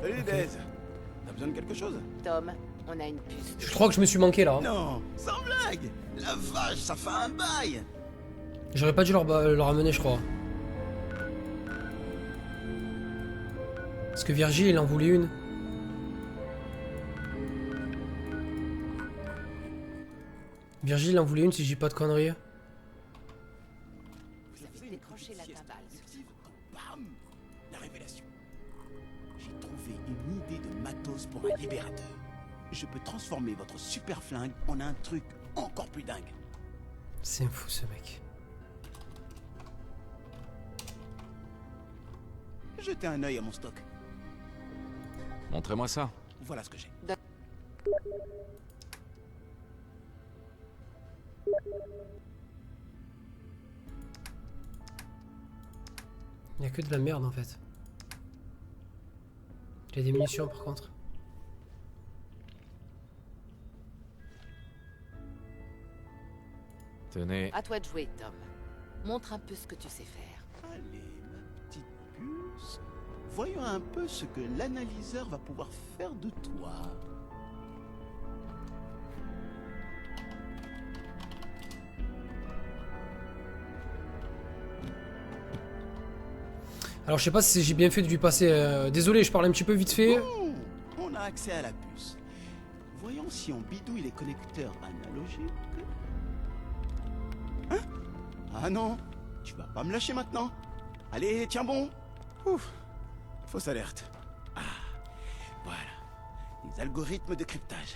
Salut Daisy. T'as besoin de quelque chose? Tom, on a une puce. Je crois que je me suis manqué là. Non, sans blague. La vache, ça fait un bail. J'aurais pas dû leur amener, je crois. Parce que Virgile, il en voulait une. Virgile en voulait une si je dis pas de conneries. Vous avez décroché la timbale. Bam! La révélation. J'ai trouvé une idée de matos pour un libérateur. Je peux transformer votre super flingue en un truc encore plus dingue. C'est fou ce mec. Jetez un œil à mon stock. Montrez-moi ça. Voilà ce que j'ai. Il y a que de la merde en fait. Il y a des munitions par contre. Tenez. À toi de jouer, Tom. Montre un peu ce que tu sais faire. Allez, ma petite puce. Voyons un peu ce que l'analyseur va pouvoir faire de toi. Alors je sais pas si j'ai bien fait de lui passer. Désolé, je parle un petit peu vite fait. Oh, on a accès à la puce. Voyons si on bidouille les connecteurs analogiques. Hein? Ah non, tu vas pas me lâcher maintenant. Allez, tiens bon. Ouf, fausse alerte. Ah, voilà. Les algorithmes de cryptage.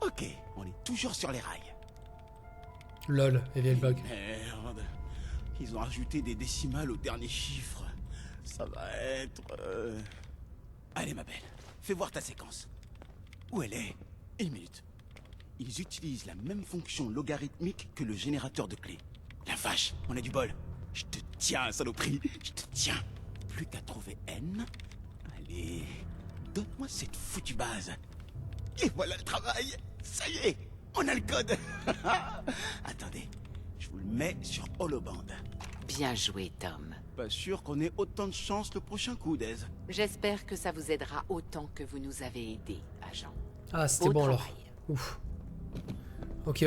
Ok, on est toujours sur les rails. Lol, et vieille bug. Merde. Ils ont ajouté des décimales au dernier chiffre. Ça va être... Allez ma belle, fais voir ta séquence. Où elle est? Une minute. Ils utilisent la même fonction logarithmique que le générateur de clés. La vache, on a du bol. Je te tiens, saloperie. Je te tiens. Plus qu'à trouver N. Allez, donne-moi cette foutue base. Et voilà le travail. Ça y est, on a le code. Attendez, je vous le mets sur Holoband. Bien joué, Tom. Pas sûr qu'on ait autant de chance le prochain coup, Daisy. J'espère que ça vous aidera autant que vous nous avez aidés, agent. Ah, c'était Beau bon alors. travail. Ouf. Ok.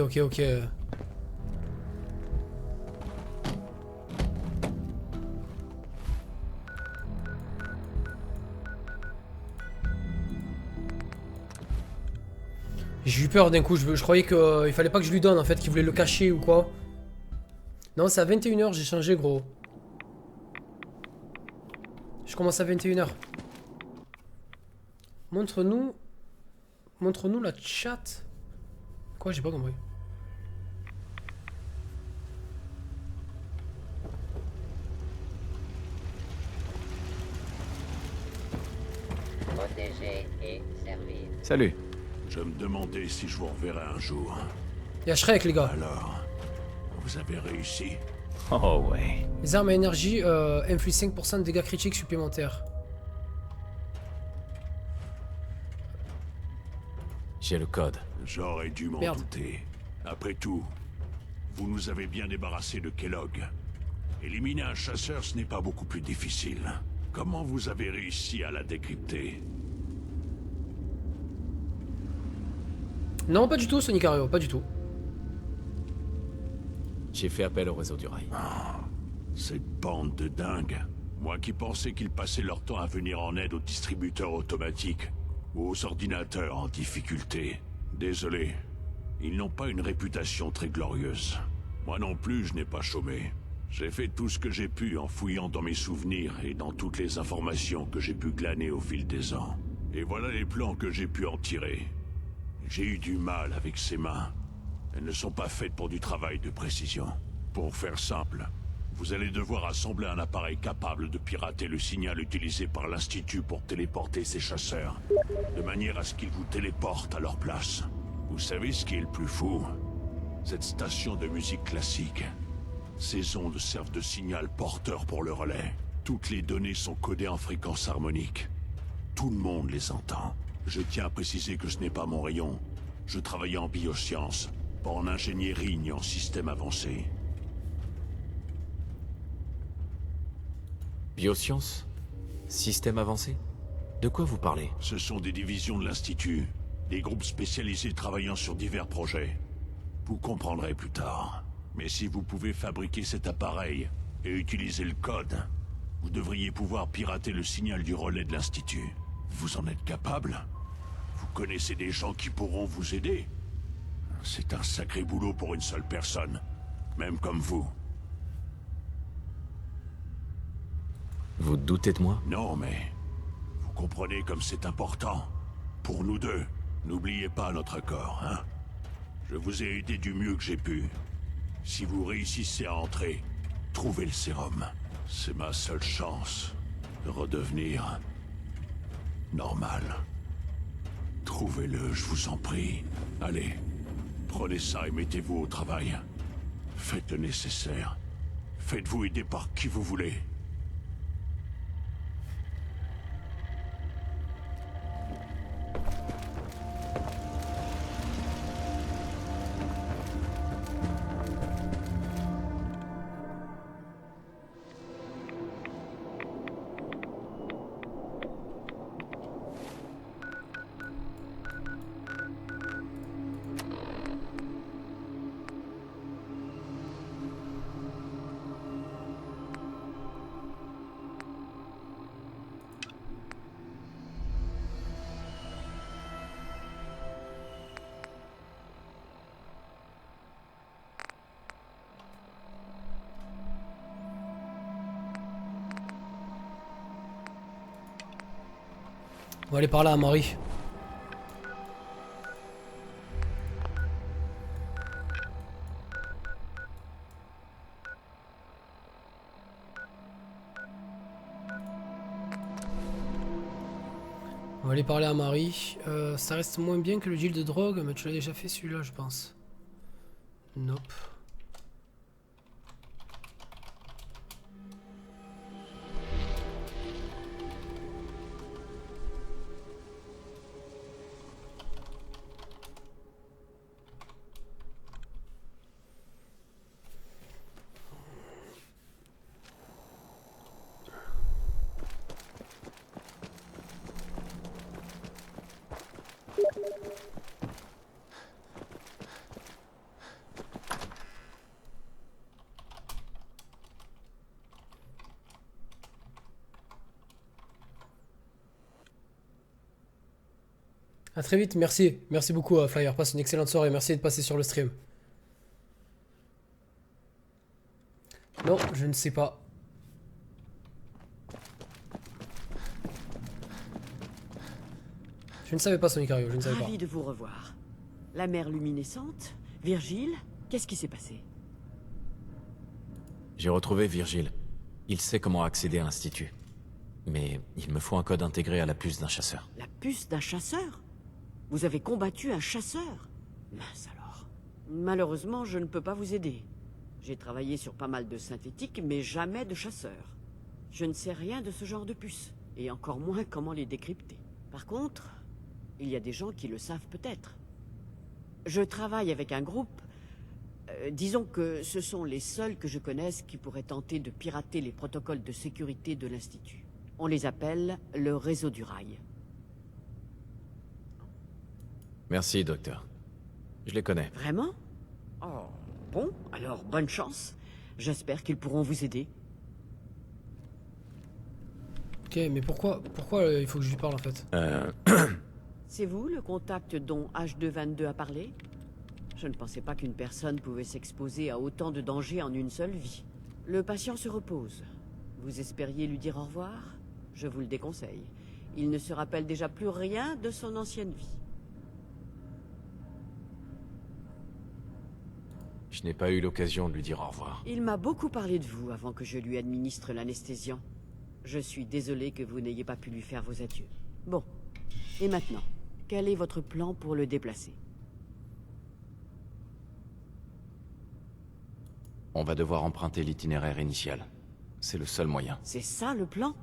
J'ai eu peur d'un coup, je croyais qu'il fallait pas que je lui donne en fait, qu'il voulait le cacher ou quoi. Non, c'est à 21h, j'ai changé gros. Je commence à 21h. Montre-nous la chat. Quoi, j'ai pas compris. Protéger et servir. Salut. Je me demandais si je vous reverrai un jour. Y'a Shrek les gars. Alors, vous avez réussi? Oh ouais. Les armes à énergie infligent 5% de dégâts critiques supplémentaires. J'ai le code. J'aurais dû m'en Merde. douter. Après tout, vous nous avez bien débarrassé de Kellogg. Éliminer un chasseur, ce n'est pas beaucoup plus difficile. Comment vous avez réussi à la décrypter? Non, pas du tout, Sonic Ario, pas du tout. J'ai fait appel au réseau du rail. Cette bande de dingues. Moi qui pensais qu'ils passaient leur temps à venir en aide aux distributeurs automatiques ou aux ordinateurs en difficulté. Désolé, ils n'ont pas une réputation très glorieuse. Moi non plus, je n'ai pas chômé. J'ai fait tout ce que j'ai pu en fouillant dans mes souvenirs et dans toutes les informations que j'ai pu glaner au fil des ans. Et voilà les plans que j'ai pu en tirer. J'ai eu du mal avec ces mains. Elles ne sont pas faites pour du travail de précision. Pour faire simple, vous allez devoir assembler un appareil capable de pirater le signal utilisé par l'Institut pour téléporter ces chasseurs, de manière à ce qu'ils vous téléportent à leur place. Vous savez ce qui est le plus fou? Cette station de musique classique. Ces ondes servent de signal porteur pour le relais. Toutes les données sont codées en fréquence harmonique. Tout le monde les entend. Je tiens à préciser que ce n'est pas mon rayon. Je travaillais en biosciences, pas en ingénierie ni en système avancé. Biosciences? Système avancé? De quoi vous parlez? Ce sont des divisions de l'Institut, des groupes spécialisés travaillant sur divers projets. Vous comprendrez plus tard. Mais si vous pouvez fabriquer cet appareil et utiliser le code, vous devriez pouvoir pirater le signal du relais de l'Institut. Vous en êtes capable? Vous connaissez des gens qui pourront vous aider? C'est un sacré boulot pour une seule personne, même comme vous. Vous doutez de moi? Non, mais vous comprenez comme c'est important. Pour nous deux, n'oubliez pas notre accord, hein? Je vous ai aidé du mieux que j'ai pu. Si vous réussissez à entrer, trouvez le sérum. C'est ma seule chance de redevenir normal. Trouvez-le, je vous en prie. Allez, prenez ça et mettez-vous au travail. Faites le nécessaire. Faites-vous aider par qui vous voulez. On va aller par là à Marie. On va aller parler à Marie. Ça reste moins bien que le deal de drogue, mais tu l'as déjà fait celui-là, je pense. Nope. A très vite, merci. Merci beaucoup Flyer, passe une excellente soirée, merci de passer sur le stream. Non, je ne sais pas. Je ne savais pas Sonic Ario, je ne savais pas. Ravi de vous revoir. La mer luminescente, Virgile, qu'est-ce qui s'est passé? J'ai retrouvé Virgile. Il sait comment accéder à l'Institut. Mais il me faut un code intégré à la puce d'un chasseur. La puce d'un chasseur? Vous avez combattu un chasseur? Mince alors. Malheureusement, je ne peux pas vous aider. J'ai travaillé sur pas mal de synthétiques, mais jamais de chasseurs. Je ne sais rien de ce genre de puces, et encore moins comment les décrypter. Par contre, il y a des gens qui le savent peut-être. Je travaille avec un groupe... disons que ce sont les seuls que je connaisse qui pourraient tenter de pirater les protocoles de sécurité de l'Institut. On les appelle le réseau du rail. Merci, docteur. Je les connais. Vraiment? Oh, bon, alors bonne chance. J'espère qu'ils pourront vous aider. Ok, mais pourquoi il faut que je lui parle en fait? C'est vous le contact dont H222 a parlé? Je ne pensais pas qu'une personne pouvait s'exposer à autant de dangers en une seule vie. Le patient se repose. Vous espériez lui dire au revoir? Je vous le déconseille. Il ne se rappelle déjà plus rien de son ancienne vie. Je n'ai pas eu l'occasion de lui dire au revoir. Il m'a beaucoup parlé de vous avant que je lui administre l'anesthésiant. Je suis désolé que vous n'ayez pas pu lui faire vos adieux. Bon. Et maintenant, quel est votre plan pour le déplacer? On va devoir emprunter l'itinéraire initial. C'est le seul moyen. C'est ça le plan?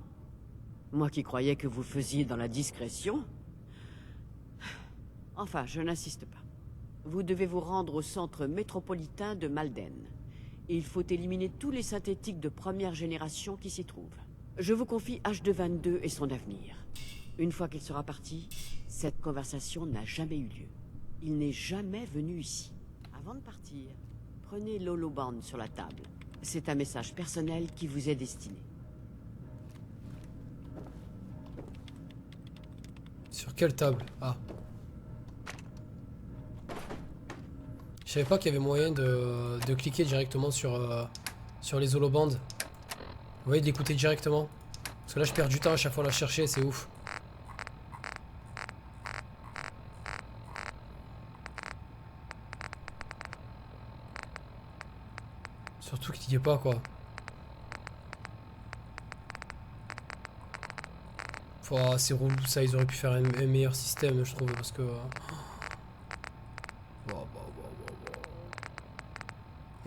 Moi qui croyais que vous faisiez dans la discrétion. Enfin, je n'insiste pas. Vous devez vous rendre au centre métropolitain de Malden. Il faut éliminer tous les synthétiques de première génération qui s'y trouvent. Je vous confie H222 et son avenir. Une fois qu'il sera parti, cette conversation n'a jamais eu lieu. Il n'est jamais venu ici. Avant de partir, prenez l'holoband sur la table. C'est un message personnel qui vous est destiné. Sur quelle table? Ah. Je savais pas qu'il y avait moyen de cliquer directement sur les holobands. Vous voyez, de l'écouter directement. Parce que là, je perds du temps à chaque fois à la chercher, c'est ouf. Surtout qu'il n'y est pas, quoi. Oh, c'est relou ça, ils auraient pu faire un meilleur système, je trouve, parce que... Bon,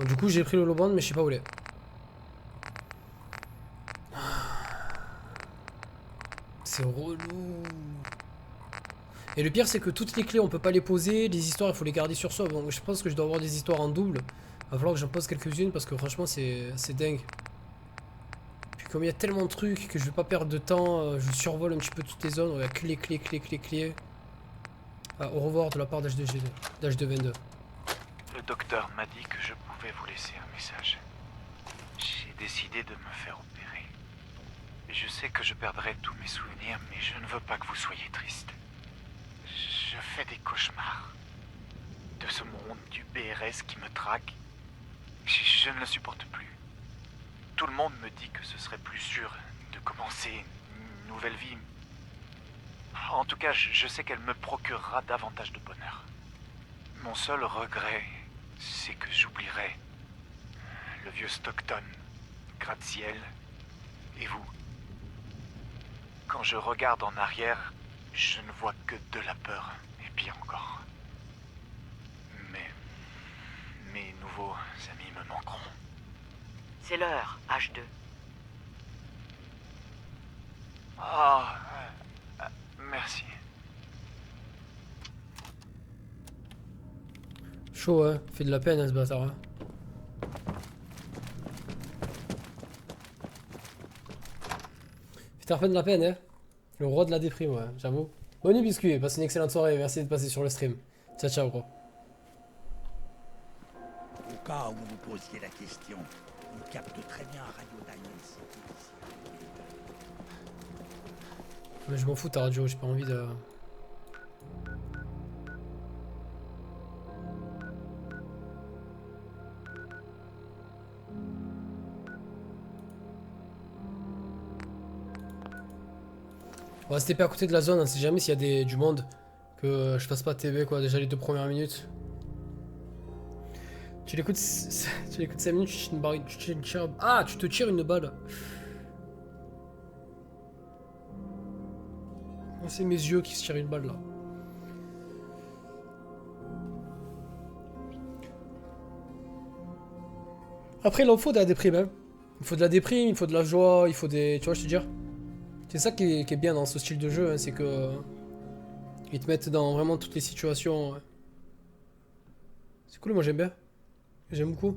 du coup, j'ai pris le holoband, mais je sais pas où il est. C'est relou. Et le pire, c'est que toutes les clés, on peut pas les poser. Les histoires, il faut les garder sur soi. Bon, je pense que je dois avoir des histoires en double. Va falloir que j'en pose quelques-unes, parce que franchement, c'est dingue. Puis comme il y a tellement de trucs que je vais pas perdre de temps, je survole un petit peu toutes les zones. Ouais, clé. Ah, au revoir de la part d'H222. Le docteur m'a dit que je pouvais vous laisser un message. J'ai décidé de me faire opérer. Je sais que je perdrai tous mes souvenirs, mais je ne veux pas que vous soyez triste. Je fais des cauchemars. De ce monde du BRS qui me traque. Je ne le supporte plus. Tout le monde me dit que ce serait plus sûr de commencer une nouvelle vie. En tout cas, je sais qu'elle me procurera davantage de bonheur. Mon seul regret, c'est que j'oublierai le vieux Stockton, gratte-ciel, et vous. Quand je regarde en arrière, je ne vois que de la peur, et pire encore. Mais mes nouveaux amis me manqueront. C'est l'heure, H2. Ah, merci. Chaud, hein. Fait de la peine, hein, ce bâtard. Hein. Fait de la peine, hein. Le roi de la déprime, ouais, j'avoue. Bonne nuit, biscuit. Passe une excellente soirée. Merci de passer sur le stream. Ciao, ciao, gros. Au cas où vous vous posiez la question, il capte très bien Radio Dynamics. Mais je m'en fous ta radio, j'ai pas envie de... On va se taper à côté de la zone, on sait jamais s'il y a du monde. Que je fasse pas TV quoi, déjà les 2 premières minutes. Tu l'écoutes 5 minutes, tu te tires une balle. C'est mes yeux qui se tirent une balle là. Après il en faut de la déprime hein. Il faut de la déprime, il faut de la joie, il faut des... Tu vois je te dire. C'est ça qui est bien dans ce style de jeu, hein, c'est que... Ils te mettent dans vraiment toutes les situations. C'est cool, moi j'aime bien. J'aime beaucoup.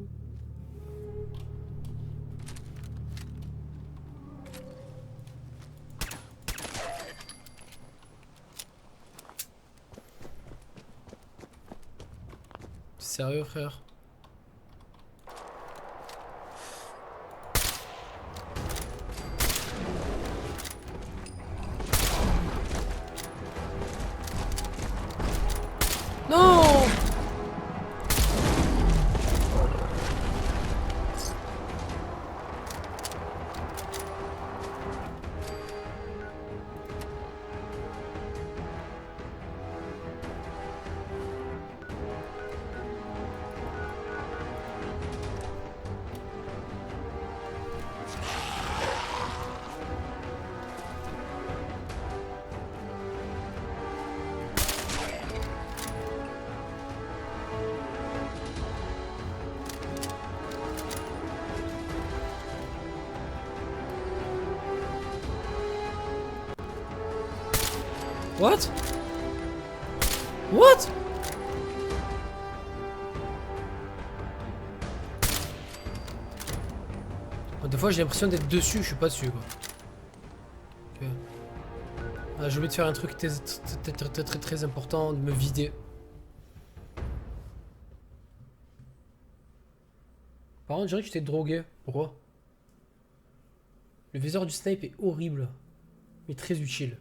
Sérieux frère? Non! What? What? Des fois j'ai l'impression d'être dessus, je suis pas dessus quoi. Ok. Ah, j'ai oublié de faire un truc très important, de me vider. Par contre, je dirais que j'étais drogué. Pourquoi? Le viseur du snipe est horrible, mais très utile.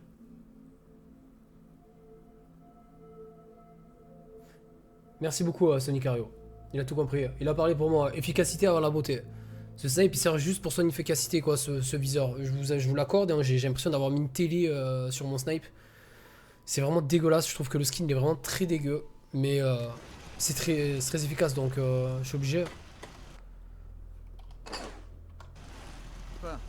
Merci beaucoup à Sonic Ario. Il a tout compris. Il a parlé pour moi. Efficacité avant la beauté. Ce snipe il sert juste pour son efficacité quoi, ce viseur. Je vous l'accorde, hein, j'ai l'impression d'avoir mis une télé sur mon snipe. C'est vraiment dégueulasse, je trouve que le skin est vraiment très dégueu. Mais c'est très efficace donc je suis obligé. Quoi?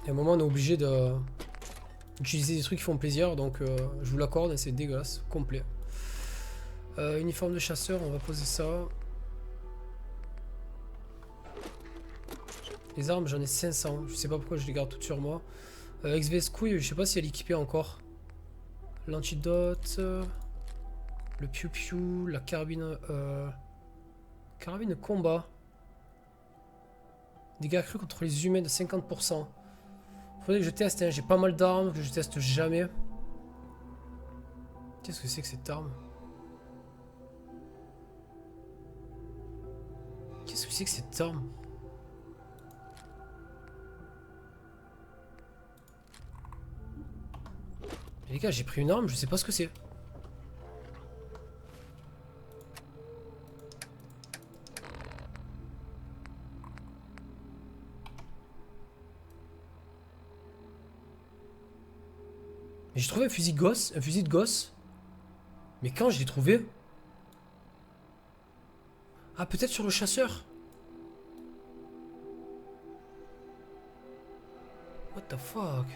Il y a un moment on est obligé d'utiliser des trucs qui font plaisir donc je vous l'accorde, c'est dégueulasse, complet. Uniforme de chasseur, on va poser ça. Les armes, j'en ai 500. Je sais pas pourquoi je les garde toutes sur moi. XVS couille, je sais pas si elle est équipée encore. L'antidote. Le piou-piou. La carabine. Carabine de combat. Dégâts accrus contre les humains de 50%. Faudrait que je teste, hein. J'ai pas mal d'armes que je teste jamais. Qu'est-ce que c'est que cette arme? Qu'est-ce que c'est que cette arme? Mais les gars, j'ai pris une arme, je sais pas ce que c'est. Mais j'ai trouvé un fusil gosse, un fusil de gosse. Mais quand je l'ai trouvé? Ah, peut-être sur le chasseur. What the fuck?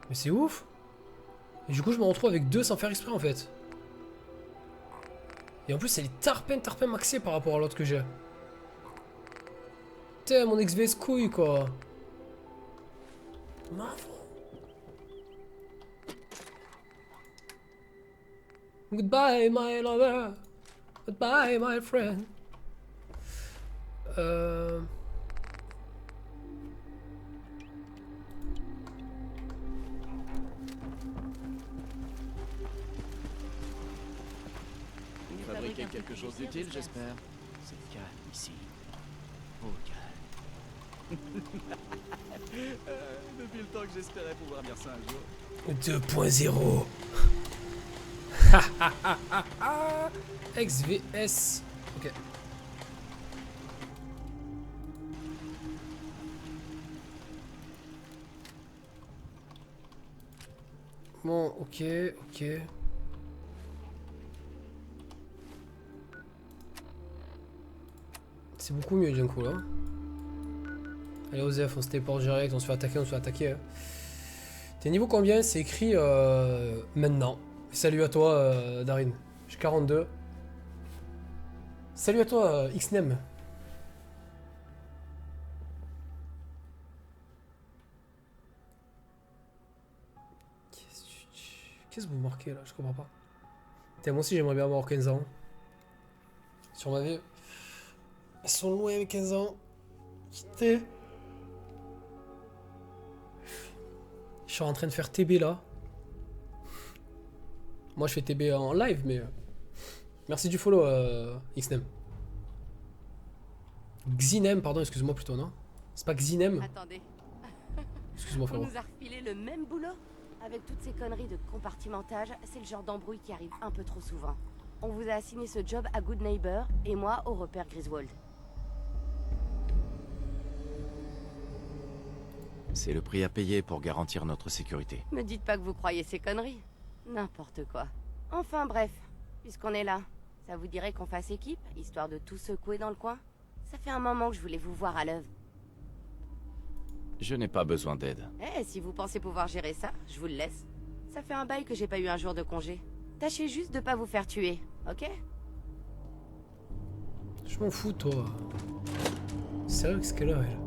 Mais c'est ouf. Et du coup je me retrouve avec deux sans faire exprès en fait. Et en plus elle est tarpin maxée par rapport à l'autre que j'ai. Putain mon XVS couille quoi. Goodbye my lover. Goodbye my friend. Fabriquer quelque chose d'utile, j'espère. C'est calme ici. Oh, calme. Depuis le temps que j'espérais pouvoir dire ça un jour. 2.0. XVS. Ok. Bon, ok. C'est beaucoup mieux d'un coup là. Allez Osef, on se téléporte direct, on se fait attaquer, hein. T'es niveau combien? C'est écrit maintenant. Salut à toi Darin. J'ai 42. Salut à toi Xnem. Qu'est-ce que vous marquez là? Je comprends pas. Moi aussi j'aimerais bien avoir 15 ans. Sur ma vie. Ils sont loin avec 15 ans. Quittez. Je suis en train de faire TB là. Moi je fais TB en live mais... Merci du follow Xnem. Xinem, pardon, excuse-moi plutôt, non? C'est pas Xinem? Attendez. Excuse-moi On frérot. nous a refilé le même boulot. Avec toutes ces conneries de compartimentage, c'est le genre d'embrouille qui arrive un peu trop souvent. On vous a assigné ce job à Good Neighbor et moi au repère Griswold. C'est le prix à payer pour garantir notre sécurité. Me dites pas que vous croyez ces conneries. N'importe quoi. Enfin bref, puisqu'on est là, ça vous dirait qu'on fasse équipe, histoire de tout secouer dans le coin? Ça fait un moment que je voulais vous voir à l'œuvre. Je n'ai pas besoin d'aide. Eh, si vous pensez pouvoir gérer ça, je vous le laisse. Ça fait un bail que j'ai pas eu un jour de congé. Tâchez juste de pas vous faire tuer, ok? Je m'en fous toi. Sérieux qu'est-ce qu'elle a elle?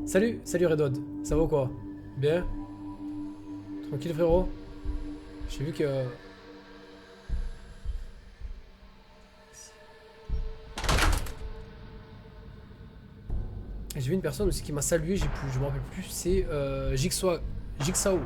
Salut Redwood, ça va ou quoi? Bien? Tranquille frérot? J'ai vu que... J'ai vu une personne aussi qui m'a salué, je me rappelle plus, c'est Jigsaw. Jigsaw.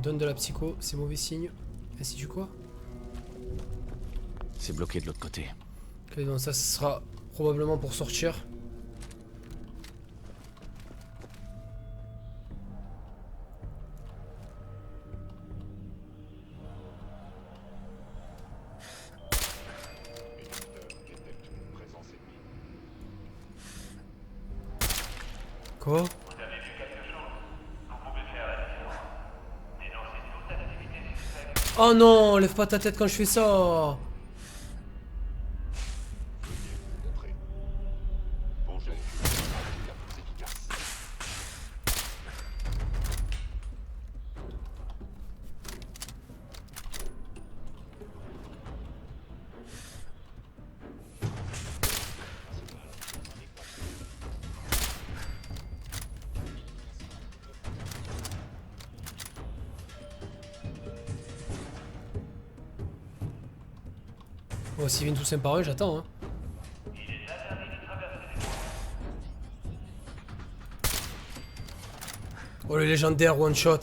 Donne de la psycho, c'est mauvais signe. Institut quoi? C'est bloqué de l'autre côté. Ok, donc ça sera probablement pour sortir. Quoi? Oh non, lève pas ta tête quand je fais ça. Bon, s'ils viennent tous un par un, j'attends. Hein. Oh, le légendaire one shot.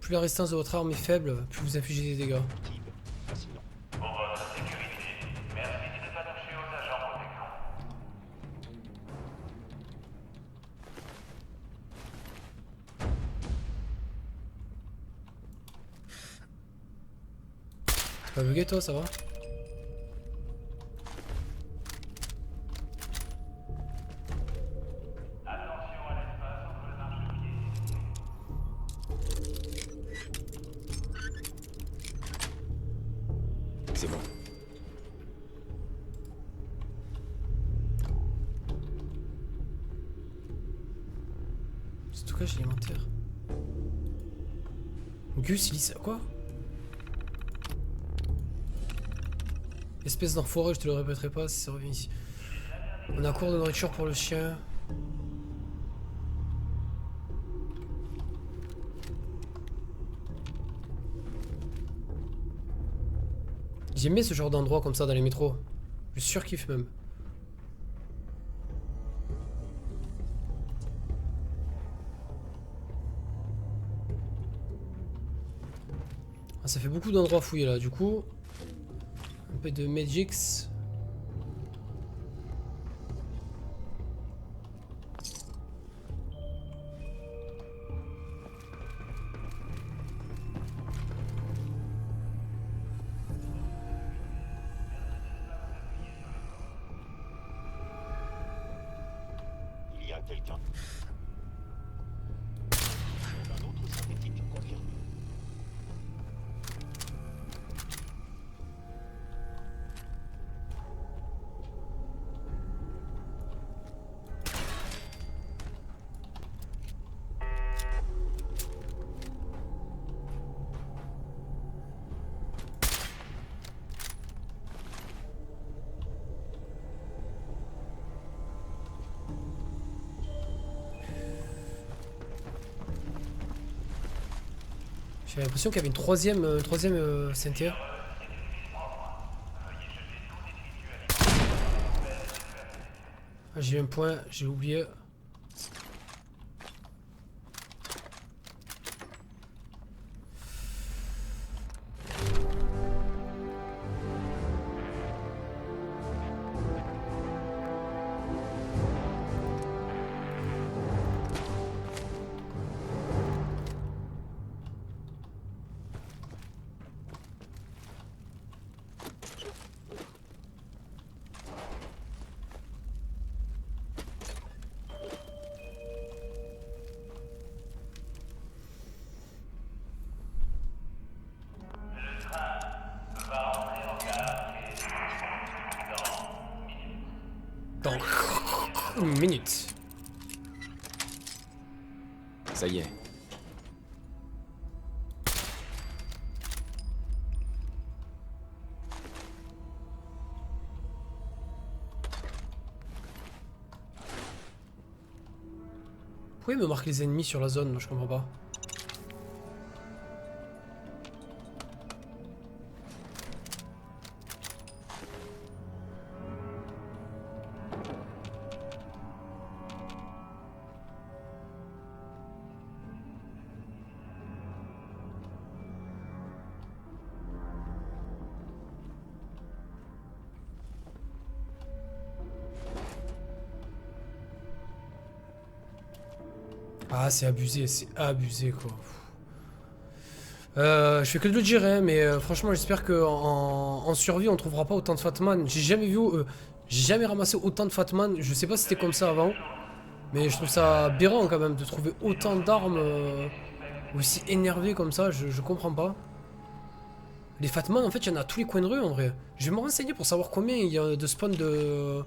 Plus la résistance de votre arme est faible, plus vous infligez des dégâts. Pour votre sécurité, merci de ne pas toucher aux agents protectants. T'es pas bugué toi, ça va? C'est bon. Stockage alimentaire. Gus, il dit quoi? Espèce d'enfoiré, je te le répéterai pas si ça revient ici. On a cours de nourriture pour le chien. J'aime bien ce genre d'endroit comme ça dans les métros. Je surkiffe même. Ah, ça fait beaucoup d'endroits fouillés là, du coup. Un peu de Magix. Il y a quelqu'un. Un autre synthétique confirmé. J'avais l'impression qu'il y avait une troisième ceinture. Ah, j'ai eu un point, j'ai oublié. Une minute. Ça y est. Pourquoi il me marque les ennemis sur la zone? Moi, je comprends pas. Ah, c'est abusé quoi. Je fais que de le dire, hein, mais franchement, j'espère que en survie, on trouvera pas autant de Fatman. J'ai jamais ramassé autant de Fatman. Je sais pas si c'était comme ça avant, mais je trouve ça aberrant quand même de trouver autant d'armes aussi énervées comme ça. Je comprends pas. Les Fatman, en fait, il y en a à tous les coins de rue en vrai. Je vais me renseigner pour savoir combien il y a de spawn de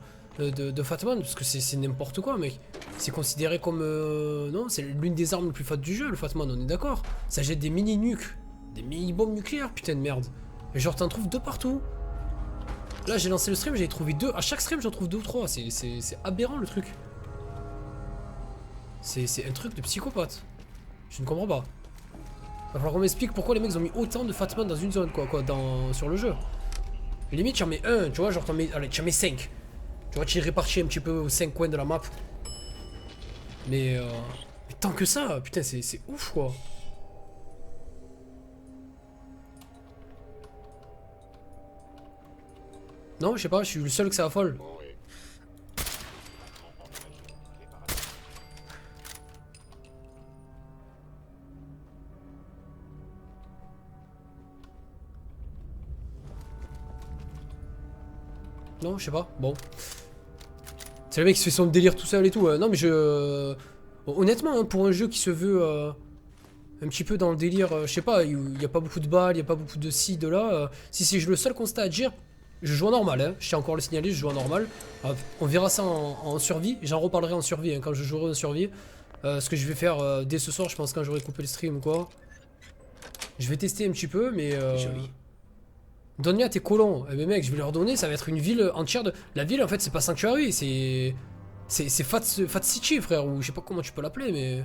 Fatman, parce que c'est n'importe quoi, mec. C'est considéré comme... non, c'est l'une des armes les plus fat du jeu, le Fatman, on est d'accord. Ça jette des mini-nuques, des mini-bombes nucléaires, putain de merde. Et genre, t'en trouves 2 partout. Là, j'ai lancé le stream, j'ai trouvé 2. À chaque stream, j'en trouve 2 ou 3. C'est aberrant, le truc. C'est un truc de psychopathe. Je ne comprends pas. Va falloir qu'on m'explique pourquoi les mecs ont mis autant de Fatman dans une zone, sur le jeu. Limite, tu en mets un, tu vois, genre, allez, tu en mets 5. Tu vois, tu es réparti un petit peu aux 5 coins de la map. Mais tant que ça, putain, c'est ouf, quoi. Non, je sais pas, je suis le seul que ça affole. Non, je sais pas, bon. C'est le mec qui se fait son délire tout seul et tout. Non, mais honnêtement, hein, pour un jeu qui se veut un petit peu dans le délire, je sais pas, il n'y a pas beaucoup de balles, il n'y a pas beaucoup de ci, de là. Si c'est le seul constat à dire, je joue en normal, hein. Je tiens encore à le signaler, je joue en normal. On verra ça en survie, j'en reparlerai en survie, hein, quand je jouerai en survie. Ce que je vais faire dès ce soir, je pense, quand j'aurai coupé le stream ou quoi. Je vais tester un petit peu, mais... Joli. Donne-les à tes colons. Eh ben mec, je vais leur donner, ça va être une ville entière de... La ville, en fait, c'est pas Sanctuary, c'est Fat City, frère, ou je sais pas comment tu peux l'appeler, mais...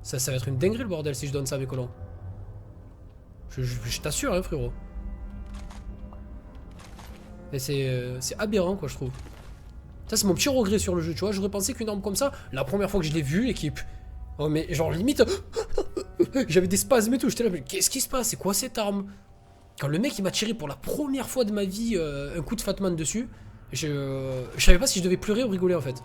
Ça va être une dinguerie, le bordel, si je donne ça à mes colons. Je t'assure, hein, frérot. Et c'est aberrant, quoi, je trouve. Ça, c'est mon petit regret sur le jeu, tu vois. J'aurais pensé qu'une arme comme ça, la première fois que je l'ai vue, l'équipe... Oh, mais genre, limite... J'avais des spasmes et tout, j'étais là, mais qu'est-ce qui se passe? C'est quoi cette arme? Quand le mec il m'a tiré pour la première fois de ma vie un coup de Fatman dessus, je savais pas si je devais pleurer ou rigoler en fait.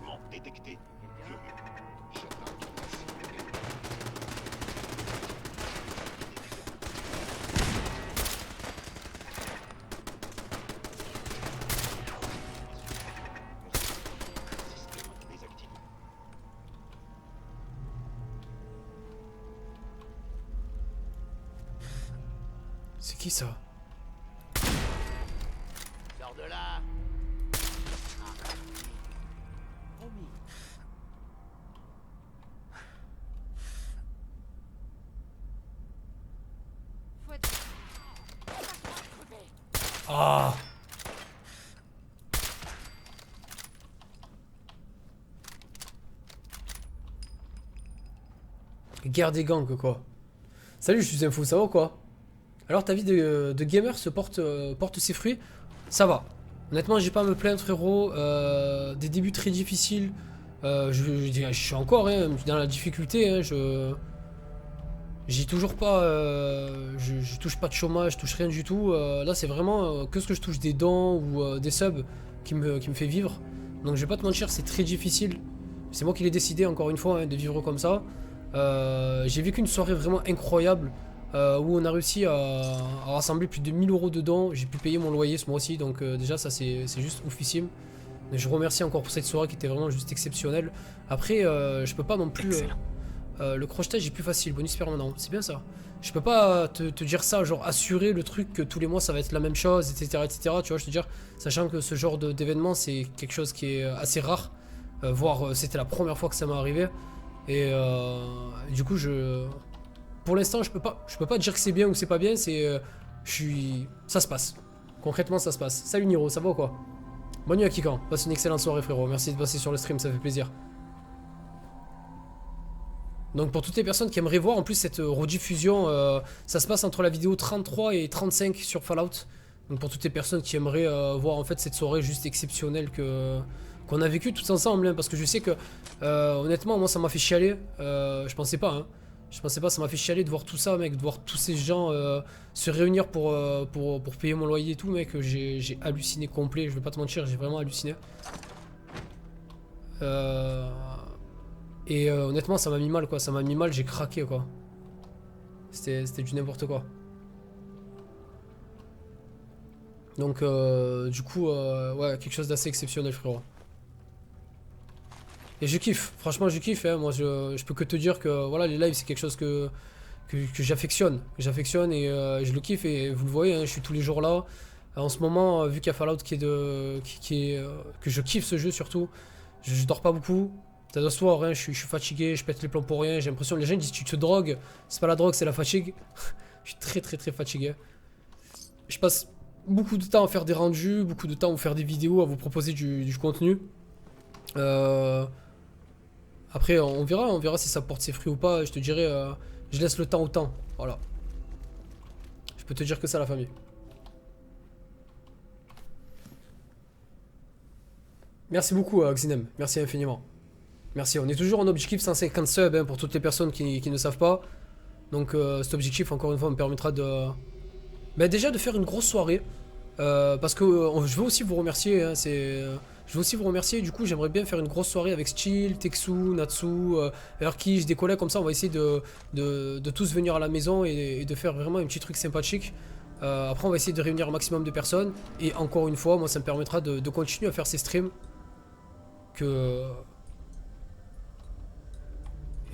C'est qui ça? Sors de là. Ah. Guerre des gangs quoi. Salut, je suis Info, ça va quoi? Alors ta vie de gamer se porte ses fruits? Ça va. Honnêtement, j'ai pas à me plaindre, frérot. Des débuts très difficiles. Je suis encore hein, dans la difficulté. Hein, j'ai toujours pas. Je touche pas de chômage, je touche rien du tout. Là, c'est vraiment que ce que je touche des dents ou des subs qui me fait vivre. Donc, je vais pas te mentir, c'est très difficile. C'est moi qui l'ai décidé, encore une fois, hein, de vivre comme ça. J'ai vécu une soirée vraiment incroyable. Où on a réussi à rassembler plus de 1000 € de dons. J'ai pu payer mon loyer ce mois aussi, donc déjà ça c'est juste oufissime. Mais je remercie encore pour cette soirée qui était vraiment juste exceptionnelle. Après je peux pas non plus le crochetage est plus facile, bonus permanent, c'est bien ça. Je peux pas te dire ça, genre assurer le truc que tous les mois ça va être la même chose, etc. etc. Tu vois, je te dire, sachant que ce genre d'événement c'est quelque chose qui est assez rare. voire c'était la première fois que ça m'est arrivé. Et du coup, pour l'instant, je peux pas dire que c'est bien ou c'est pas bien. Ça se passe. Concrètement, ça se passe. Salut Niro, ça va ou quoi? Bonne nuit à Kikan. Passe une excellente soirée, frérot. Merci de passer sur le stream, ça fait plaisir. Donc pour toutes les personnes qui aimeraient voir en plus cette rediffusion, ça se passe entre la vidéo 33 et 35 sur Fallout. Donc pour toutes les personnes qui aimeraient voir en fait cette soirée juste exceptionnelle qu'on a vécue tous ensemble, hein, parce que je sais que honnêtement moi ça m'a fait chialer. Je pensais pas, hein. Je pensais pas, ça m'a fait chialer de voir tout ça, mec, de voir tous ces gens se réunir pour payer mon loyer et tout, mec. J'ai halluciné complet, je vais pas te mentir, j'ai vraiment halluciné. Et honnêtement, ça m'a mis mal, quoi. Ça m'a mis mal, j'ai craqué, quoi. C'était du n'importe quoi. Donc, du coup, ouais, quelque chose d'assez exceptionnel, frérot. Et je kiffe, franchement, je kiffe. Hein. Moi, je peux que te dire que voilà, les lives, c'est quelque chose que j'affectionne. J'affectionne et je le kiffe. Et vous le voyez, hein, je suis tous les jours là. En ce moment, vu qu'il y a Fallout que je kiffe ce jeu surtout, je dors pas beaucoup. Ça doit se voir, hein, je suis fatigué, je pète les plombs pour rien. J'ai l'impression, les gens disent tu te drogues. C'est pas la drogue, c'est la fatigue. Je suis très fatigué. Je passe beaucoup de temps à faire des rendus, beaucoup de temps à vous faire des vidéos, à vous proposer du contenu. Après, on verra si ça porte ses fruits ou pas. Je te dirai, je laisse le temps au temps. Voilà. Je peux te dire que ça, la famille. Merci beaucoup, Xinem. Merci infiniment. Merci. On est toujours en objectif 150 subs hein, pour toutes les personnes qui ne savent pas. Donc, cet objectif, encore une fois, me permettra de. Ben, déjà de faire une grosse soirée. Parce que je veux aussi vous remercier. Hein, je veux aussi vous remercier. Du coup, j'aimerais bien faire une grosse soirée avec Steel, Texu, Natsu, Erkish, des collègues comme ça. On va essayer de tous venir à la maison et de faire vraiment un petit truc sympathique. Après, on va essayer de réunir un maximum de personnes. Et encore une fois, moi, ça me permettra de continuer à faire ces streams.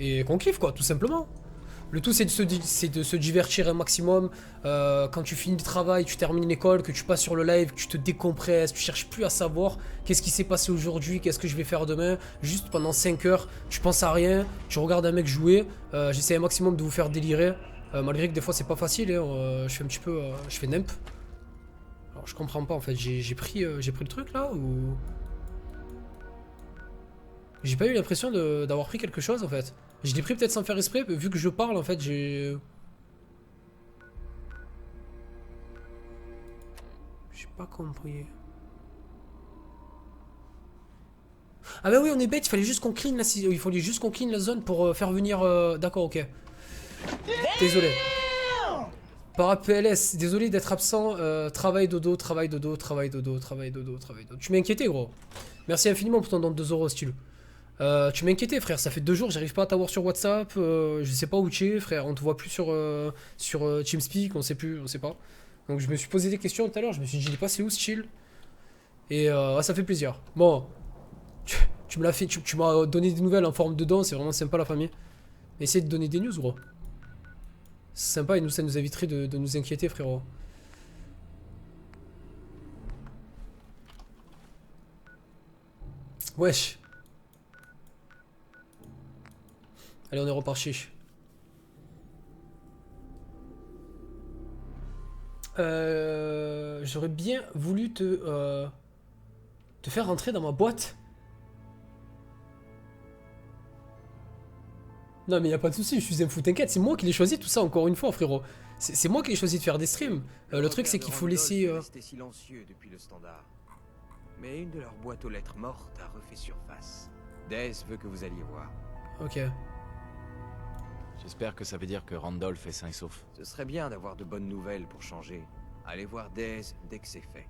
Et qu'on kiffe, quoi, tout simplement. Le tout, c'est de se divertir un maximum. Quand tu finis le travail, tu termines l'école, que tu passes sur le live, que tu te décompresses, tu cherches plus à savoir qu'est-ce qui s'est passé aujourd'hui, qu'est-ce que je vais faire demain. Juste pendant 5 heures, tu penses à rien, tu regardes un mec jouer. J'essaie un maximum de vous faire délirer. Malgré que des fois, c'est pas facile. Hein, je fais un petit peu. Je fais nimp. Alors, je comprends pas en fait. J'ai pris le truc là ou. J'ai pas eu l'impression d'avoir pris quelque chose en fait. Je l'ai pris peut-être sans faire exprès, vu que je parle en fait, j'ai pas compris. Ah bah oui, on est bête, il fallait juste qu'on clean la zone pour faire venir... D'accord, ok. Désolé. Para PLS, désolé d'être absent. Travail dodo. Tu m'as inquiété, gros. Merci infiniment pour ton don de 2 €, style. Tu m'as inquiété, frère. Ça fait 2 jours, j'arrive pas à t'avoir sur WhatsApp. Je sais pas où tu es, frère. On te voit plus sur TeamSpeak, on sait pas. Donc je me suis posé des questions tout à l'heure. Je me suis dit, il est passé où ce chill? Et ça fait plaisir. Bon, tu me l'as fait, tu m'as donné des nouvelles en forme de don. C'est vraiment sympa, la famille. Essaye de donner des news, gros. C'est sympa et ça nous éviterait de nous inquiéter, frérot. Wesh. Allez, on est reparti. J'aurais bien voulu te faire rentrer dans ma boîte. Non mais y a pas de souci, je suis un fou, t'inquiète, c'est moi qui l'ai choisi tout ça encore une fois, frérot. C'est moi qui l'ai choisi de faire des streams. Le truc c'est qu'il faut laisser... Resté silencieux depuis le standard. Mais une de leurs boîtes aux lettres mortes a refait surface. Dez veut que vous alliez voir. Ok. J'espère que ça veut dire que Randolph est sain et sauf. Ce serait bien d'avoir de bonnes nouvelles pour changer. Allez voir Dez dès que c'est fait.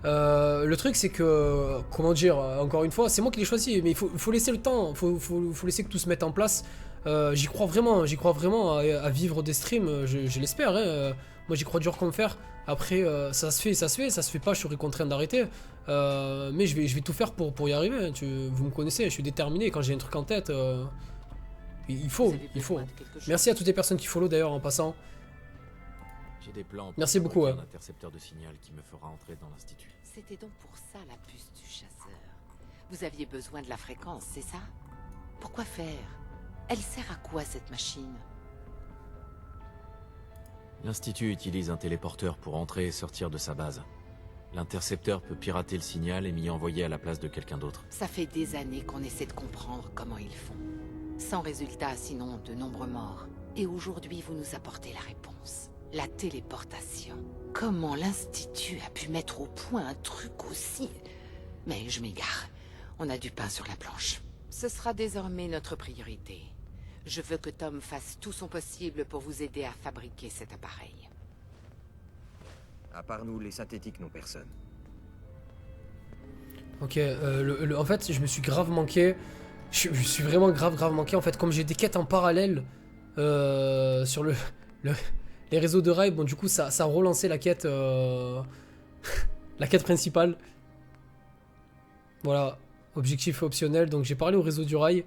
Le truc c'est que, comment dire, encore une fois, c'est moi qui l'ai choisi, mais il faut laisser le temps, faut laisser que tout se mette en place. J'y crois vraiment à vivre des streams, je l'espère, hein. Moi j'y crois dur comme fer. Après ça se fait pas, je serai contraint d'arrêter. Mais je vais tout faire pour y arriver, hein. Vous me connaissez, je suis déterminé, quand j'ai un truc en tête, il faut. Merci à toutes les personnes qui follow d'ailleurs en passant. J'ai des plans. Merci beaucoup. Un intercepteur de signal qui me fera entrer dans l'institut. C'était donc pour ça la puce du chasseur. Vous aviez besoin de la fréquence, c'est ça? Pourquoi faire? Elle sert à quoi, cette machine? L'Institut utilise un téléporteur pour entrer et sortir de sa base. L'intercepteur peut pirater le signal et m'y envoyer à la place de quelqu'un d'autre. Ça fait des années qu'on essaie de comprendre comment ils font. Sans résultat, sinon de nombreux morts. Et aujourd'hui, vous nous apportez la réponse. La téléportation. Comment l'Institut a pu mettre au point un truc aussi... Mais je m'égare. On a du pain sur la planche. Ce sera désormais notre priorité. Je veux que Tom fasse tout son possible pour vous aider à fabriquer cet appareil. À part nous, les synthétiques n'ont personne. Ok, en fait, je me suis grave manqué. Je suis vraiment grave manqué. En fait, comme j'ai des quêtes en parallèle sur les réseaux de rail, bon, du coup, ça a relancé la quête, la quête principale. Voilà, objectif optionnel. Donc, j'ai parlé au réseau du rail.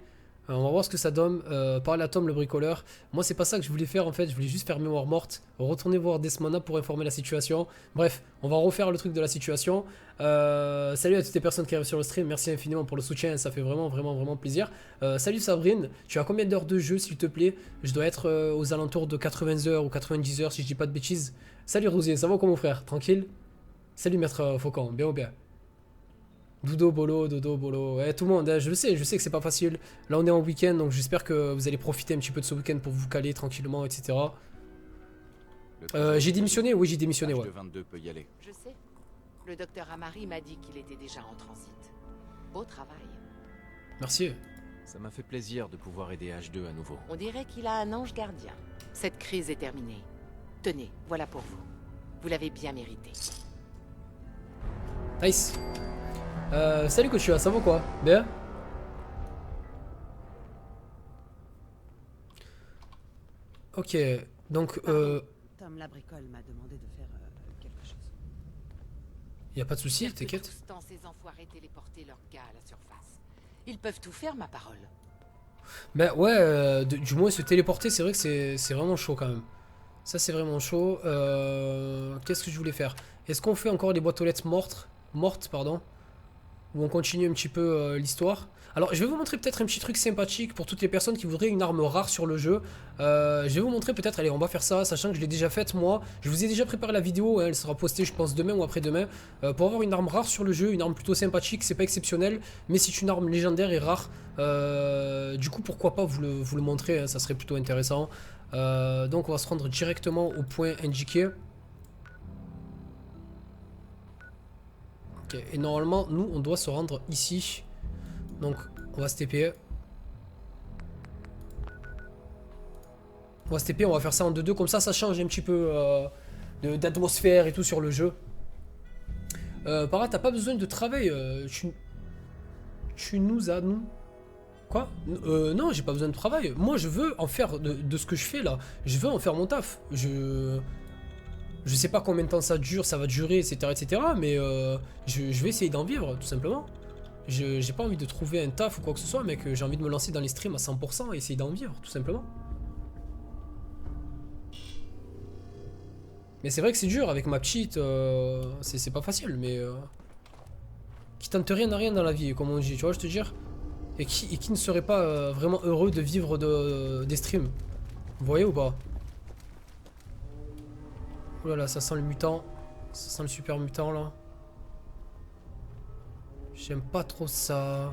On va voir ce que ça donne. Parler à Tom le bricoleur. Moi, c'est pas ça que je voulais faire en fait. Je voulais juste faire mémoire morte. Retourner voir Desmona pour informer la situation. Bref, on va refaire le truc de la situation. Salut à toutes les personnes qui arrivent sur le stream. Merci infiniment pour le soutien. Ça fait vraiment plaisir. Salut Sabrine. Tu as combien d'heures de jeu s'il te plaît? Je dois être aux alentours de 80 heures ou 90 heures si je dis pas de bêtises. Salut Rosier, ça va quoi mon frère? Tranquille? Salut Maître Faucon, bien ou bien? Dodo, Bolo, tout le monde, hein, je sais que c'est pas facile. Là on est en week-end, donc j'espère que vous allez profiter un petit peu de ce week-end pour vous caler tranquillement, etc. J'ai démissionné? Oui, j'ai démissionné, ouais. H222 peut y aller. Je sais. Le docteur Amari m'a dit qu'il était déjà en transit. Beau travail. Merci. Ça m'a fait plaisir de pouvoir aider H2 à nouveau. On dirait qu'il a un ange gardien. Cette crise est terminée. Tenez, voilà pour vous. Vous l'avez bien mérité. Nice. Salut Kochua, ça va quoi? Bien? Ok, donc Tom la bricole m'a demandé de faire quelque chose. y a pas de souci, t'inquiète. Tout ce temps, ces enfoirés téléporter leurs gars à la surface. Ils peuvent tout faire, ma parole. Ben ouais, du moins se téléporter, c'est vrai que c'est vraiment chaud quand même. Ça c'est vraiment chaud. Qu'est-ce que je voulais faire? Est-ce qu'on fait encore des boîtes aux lettres mortes, pardon? Où on continue un petit peu l'histoire. Alors je vais vous montrer peut-être un petit truc sympathique pour toutes les personnes qui voudraient une arme rare sur le jeu. Je vais vous montrer peut-être, allez on va faire ça, sachant que je l'ai déjà faite moi. Je vous ai déjà préparé la vidéo, hein, elle sera postée je pense demain ou après-demain. Pour avoir une arme rare sur le jeu, une arme plutôt sympathique, c'est pas exceptionnel. Mais c'est une arme légendaire et rare. Du coup pourquoi pas vous le montrer, hein, ça serait plutôt intéressant. Donc on va se rendre directement au point indiqué. Ok, et normalement nous on doit se rendre ici. Donc on va se TP. On va se TP, on va faire ça en 2-2, comme ça change un petit peu d'atmosphère et tout sur le jeu. Para, t'as pas besoin de travail, tu nous as... Quoi? Non, j'ai pas besoin de travail. Moi je veux en faire de ce que je fais là. Je veux en faire mon taf. Je sais pas combien de temps ça dure, ça va durer, etc. Mais je vais essayer d'en vivre, tout simplement. J'ai pas envie de trouver un taf ou quoi que ce soit, mec. J'ai envie de me lancer dans les streams à 100% et essayer d'en vivre, tout simplement. Mais c'est vrai que c'est dur avec ma petite. C'est pas facile, mais... qui tente rien n'a rien dans la vie, comme on dit, tu vois, je te dire. Et qui ne serait pas vraiment heureux de vivre des streams. Vous voyez ou pas? Oh là là, ça sent le mutant. Ça sent le super mutant là. J'aime pas trop ça.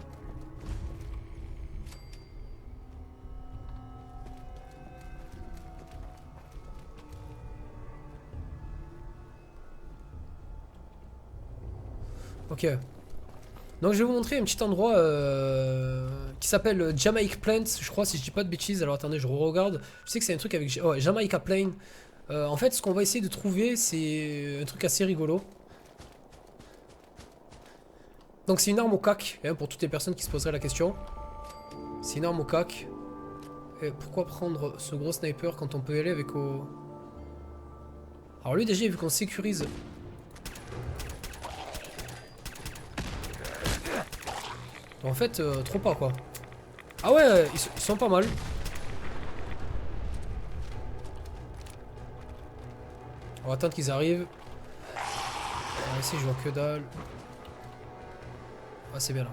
Ok. Donc je vais vous montrer un petit endroit qui s'appelle Jamaica Plains, je crois, si je dis pas de bêtises. Alors attendez, je regarde. Je sais que c'est un truc avec Jamaica Plain. En fait, ce qu'on va essayer de trouver, c'est un truc assez rigolo. Donc c'est une arme au cac, hein, pour toutes les personnes qui se poseraient la question. C'est une arme au cac. Et pourquoi prendre ce gros sniper quand on peut y aller avec au... Alors lui déjà, vu qu'on sécurise... En fait, trop pas quoi. Ah ouais, ils sont pas mal. On va attendre qu'ils arrivent. Alors ici je vois que dalle. Ah c'est bien là.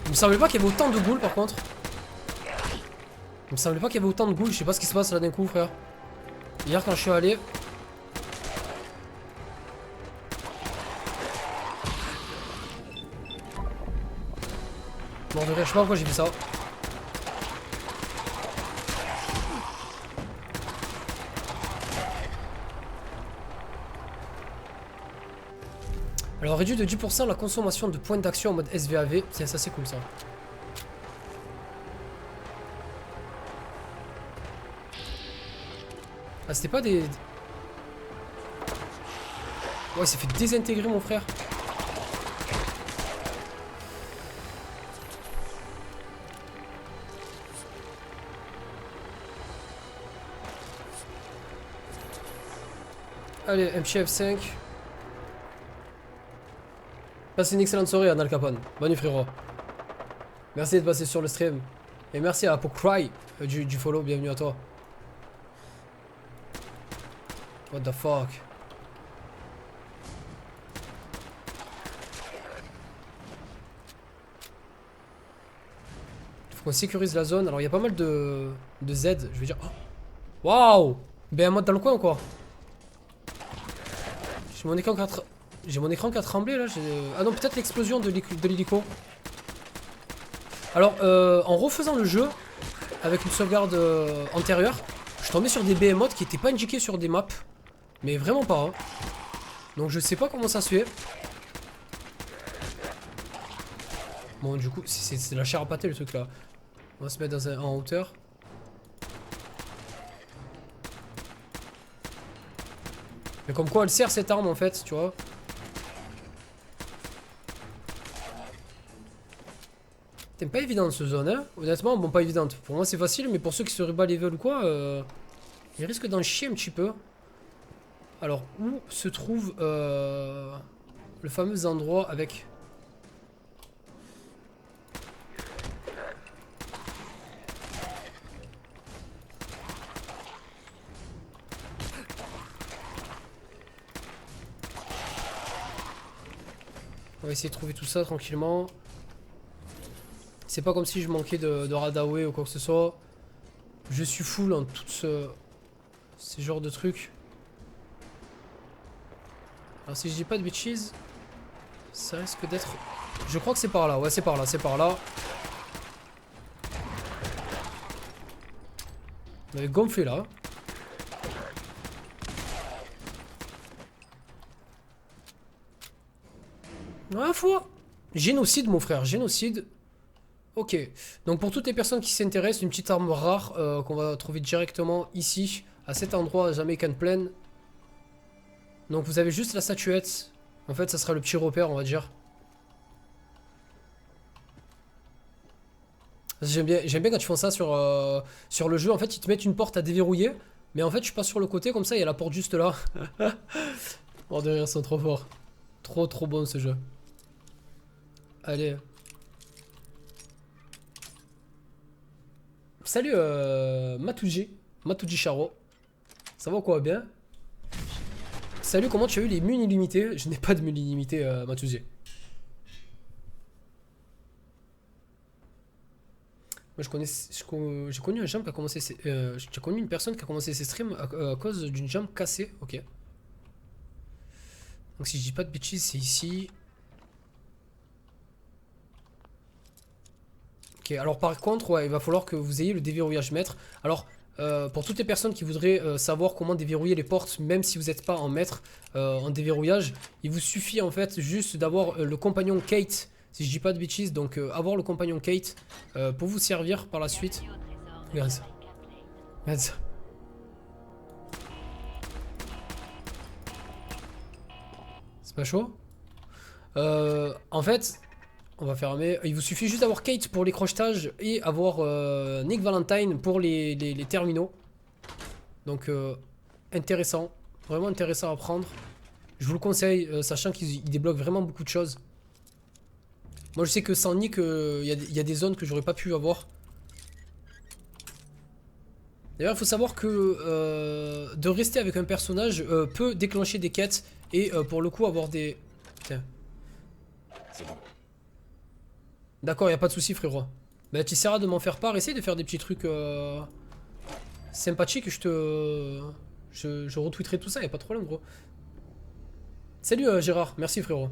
Il me semblait pas qu'il y avait autant de ghouls par contre. Il me semblait pas qu'il y avait autant de ghouls, je sais pas ce qui se passe là d'un coup frère. Hier quand je suis allé... Bon, de vrai, je sais pas pourquoi j'ai fait ça. Alors réduit de 10% la consommation de points d'action en mode SVAV. Tiens, ça c'est cool ça. Ah c'était pas des... Ouais il s'est fait désintégrer mon frère. Allez, MCF5. Passez une excellente soirée à Al Capone. Bonne nuit frérot. Merci d'être passé sur le stream. Et merci à Apocry du follow, bienvenue à toi. What the fuck. Faut qu'on sécurise la zone. Alors il y a pas mal de Z, je veux dire. Oh. Waouh. Ben un mode dans le coin ou quoi? J'ai mon écran 4. J'ai mon écran qui a tremblé là. Ah non, peut-être l'explosion de l'hélico. Alors, en refaisant le jeu, avec une sauvegarde antérieure, je tombais sur des behemoths qui n'étaient pas indiqués sur des maps. Mais vraiment pas. Hein. Donc je sais pas comment ça se fait. Bon, du coup, c'est la chair à pâté le truc là. On va se mettre en hauteur. Mais comme quoi elle sert cette arme en fait, tu vois. C'est pas évident ce zone, hein. Honnêtement, bon, pas évidente. Pour moi, c'est facile, mais pour ceux qui seraient bas level ou quoi, ils risquent d'en chier un petit peu. Alors, où se trouve le fameux endroit avec... On va essayer de trouver tout ça tranquillement. C'est pas comme si je manquais de radaway ou quoi que ce soit. Je suis full en tout ces genres de trucs. Alors si je dis pas de bêtises, ça risque d'être... Je crois que c'est par là, ouais c'est par là, c'est par là. On avait gonflé là. Ouais, foi. Génocide mon frère, génocide. Ok, donc pour toutes les personnes qui s'intéressent, une petite arme rare qu'on va trouver directement ici, à cet endroit, à Jamaican Plain. Donc vous avez juste la statuette. En fait, ça sera le petit repère, on va dire. J'aime bien quand ils font ça sur le jeu. En fait, ils te mettent une porte à déverrouiller. Mais en fait, tu passes sur le côté, comme ça, il y a la porte juste là. Oh, derrière, ils sont trop forts. Trop bon ce jeu. Allez. Salut Matuji Charo. Ça va quoi, bien? Salut, comment tu as eu les mules illimitées? Je n'ai pas de mules illimitées, Matuji. Moi j'ai connu un jump qui a commencé j'ai connu une personne qui a commencé ses streams à cause d'une jump cassée. Ok. Donc si je dis pas de bêtises, c'est ici. Ok, alors par contre, ouais, il va falloir que vous ayez le déverrouillage maître. Alors, pour toutes les personnes qui voudraient savoir comment déverrouiller les portes, même si vous n'êtes pas en maître en déverrouillage, il vous suffit en fait juste d'avoir le compagnon Kate, si je dis pas de bêtises, donc avoir le compagnon Kate pour vous servir par la suite. Regarde ça. Regarde ça. C'est pas chaud? En fait... On va fermer. Il vous suffit juste d'avoir Kate pour les crochetages et avoir Nick Valentine pour les terminaux. Donc intéressant. Vraiment intéressant à prendre. Je vous le conseille, sachant qu'il débloque vraiment beaucoup de choses. Moi je sais que sans Nick, il y a des zones que j'aurais pas pu avoir. D'ailleurs il faut savoir que de rester avec un personnage peut déclencher des quêtes. Et pour le coup avoir des... Tiens. C'est bon. D'accord, y a pas de souci, frérot. Bah, tu essaieras de m'en faire part. Essaye de faire des petits trucs sympathiques. Je retweeterai tout ça, y a pas de problème, gros. Salut Gérard, merci, frérot.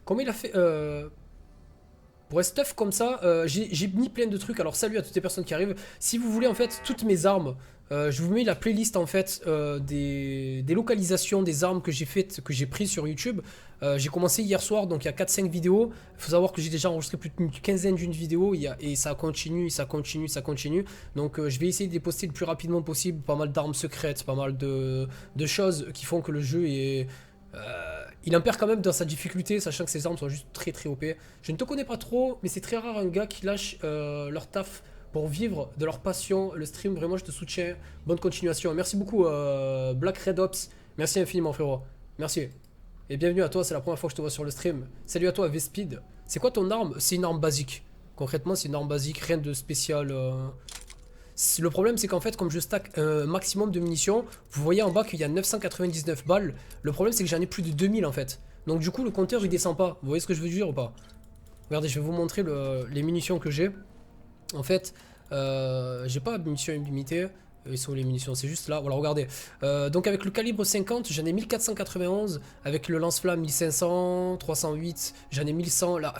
Comment il a fait pour un stuff comme ça, j'ai mis plein de trucs. Alors salut à toutes les personnes qui arrivent. Si vous voulez en fait toutes mes armes, je vous mets la playlist en fait des localisations des armes que j'ai faites, que j'ai prises sur YouTube. J'ai commencé hier soir, donc il y a 4-5 vidéos. Il faut savoir que j'ai déjà enregistré plus d'une quinzaine d'une vidéo et ça continue, ça continue, ça continue. Donc je vais essayer de les poster le plus rapidement possible. Pas mal d'armes secrètes, pas mal de choses qui font que le jeu est... il impère quand même dans sa difficulté, sachant que ses armes sont juste très très OP. Je ne te connais pas trop, mais c'est très rare un gars qui lâche leur taf pour vivre de leur passion. Le stream, vraiment, je te soutiens. Bonne continuation. Merci beaucoup, Black Red Ops. Merci infiniment, frérot. Merci. Et bienvenue à toi, c'est la première fois que je te vois sur le stream. Salut à toi, V-Speed. C'est quoi ton arme? C'est une arme basique. Concrètement, c'est une arme basique, rien de spécial. Le problème, c'est qu'en fait, comme je stack un maximum de munitions, vous voyez en bas qu'il y a 999 balles. Le problème, c'est que j'en ai plus de 2000 en fait. Donc du coup, le compteur, il descend pas. Vous voyez ce que je veux dire ou pas? Regardez, je vais vous montrer les munitions que j'ai. En fait, j'ai pas de munitions illimitées. Ils sont où les munitions? C'est juste là. Voilà, regardez. Donc avec le calibre 50, j'en ai 1491. Avec le lance-flamme 1500, 308, j'en ai 1100. Là,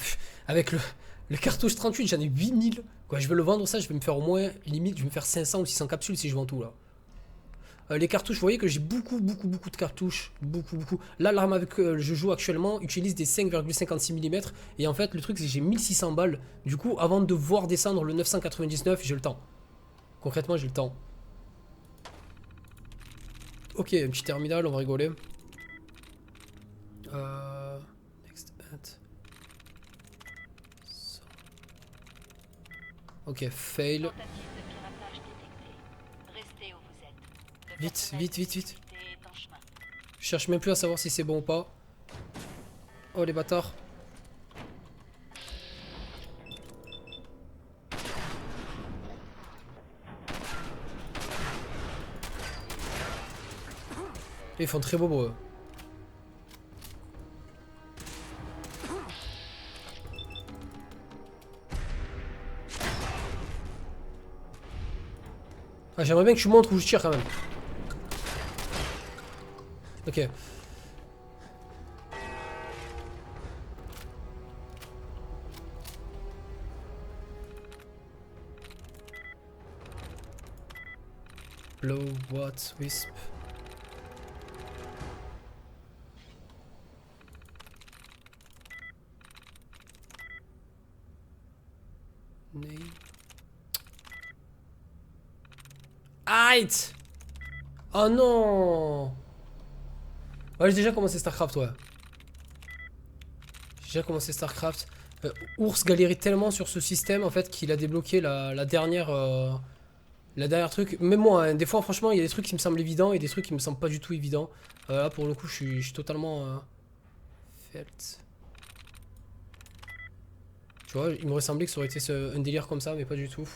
avec le cartouche 38, j'en ai 8000. Quoi, je vais le vendre ça, je vais me faire au moins, limite, je vais me faire 500 ou 600 capsules si je vends tout là. Les cartouches, vous voyez que j'ai beaucoup de cartouches. Beaucoup. Là, l'arme avec je joue actuellement utilise des 5,56 mm. Et en fait, le truc, c'est que j'ai 1600 balles. Du coup, avant de voir descendre le 999, j'ai le temps. Concrètement, j'ai le temps. Ok, un petit terminal, on va rigoler. Next at. Ok, fail. Vite. Je cherche même plus à savoir si c'est bon ou pas. Oh les bâtards. Ils font très beau bruit. Ah, j'aimerais bien que tu montres où je tire quand même. Ok. Blow, what, wisp. Name. Aïe! Oh non! Ouais, j'ai déjà commencé StarCraft, ouais. J'ai déjà commencé StarCraft. Ours galérait tellement sur ce système, en fait, qu'il a débloqué la dernière truc. Même moi, hein, des fois, franchement, il y a des trucs qui me semblent évidents et des trucs qui me semblent pas du tout évidents. Là, pour le coup, je suis totalement... felt. Tu vois, il m'aurait semblé que ça aurait été un délire comme ça, mais pas du tout.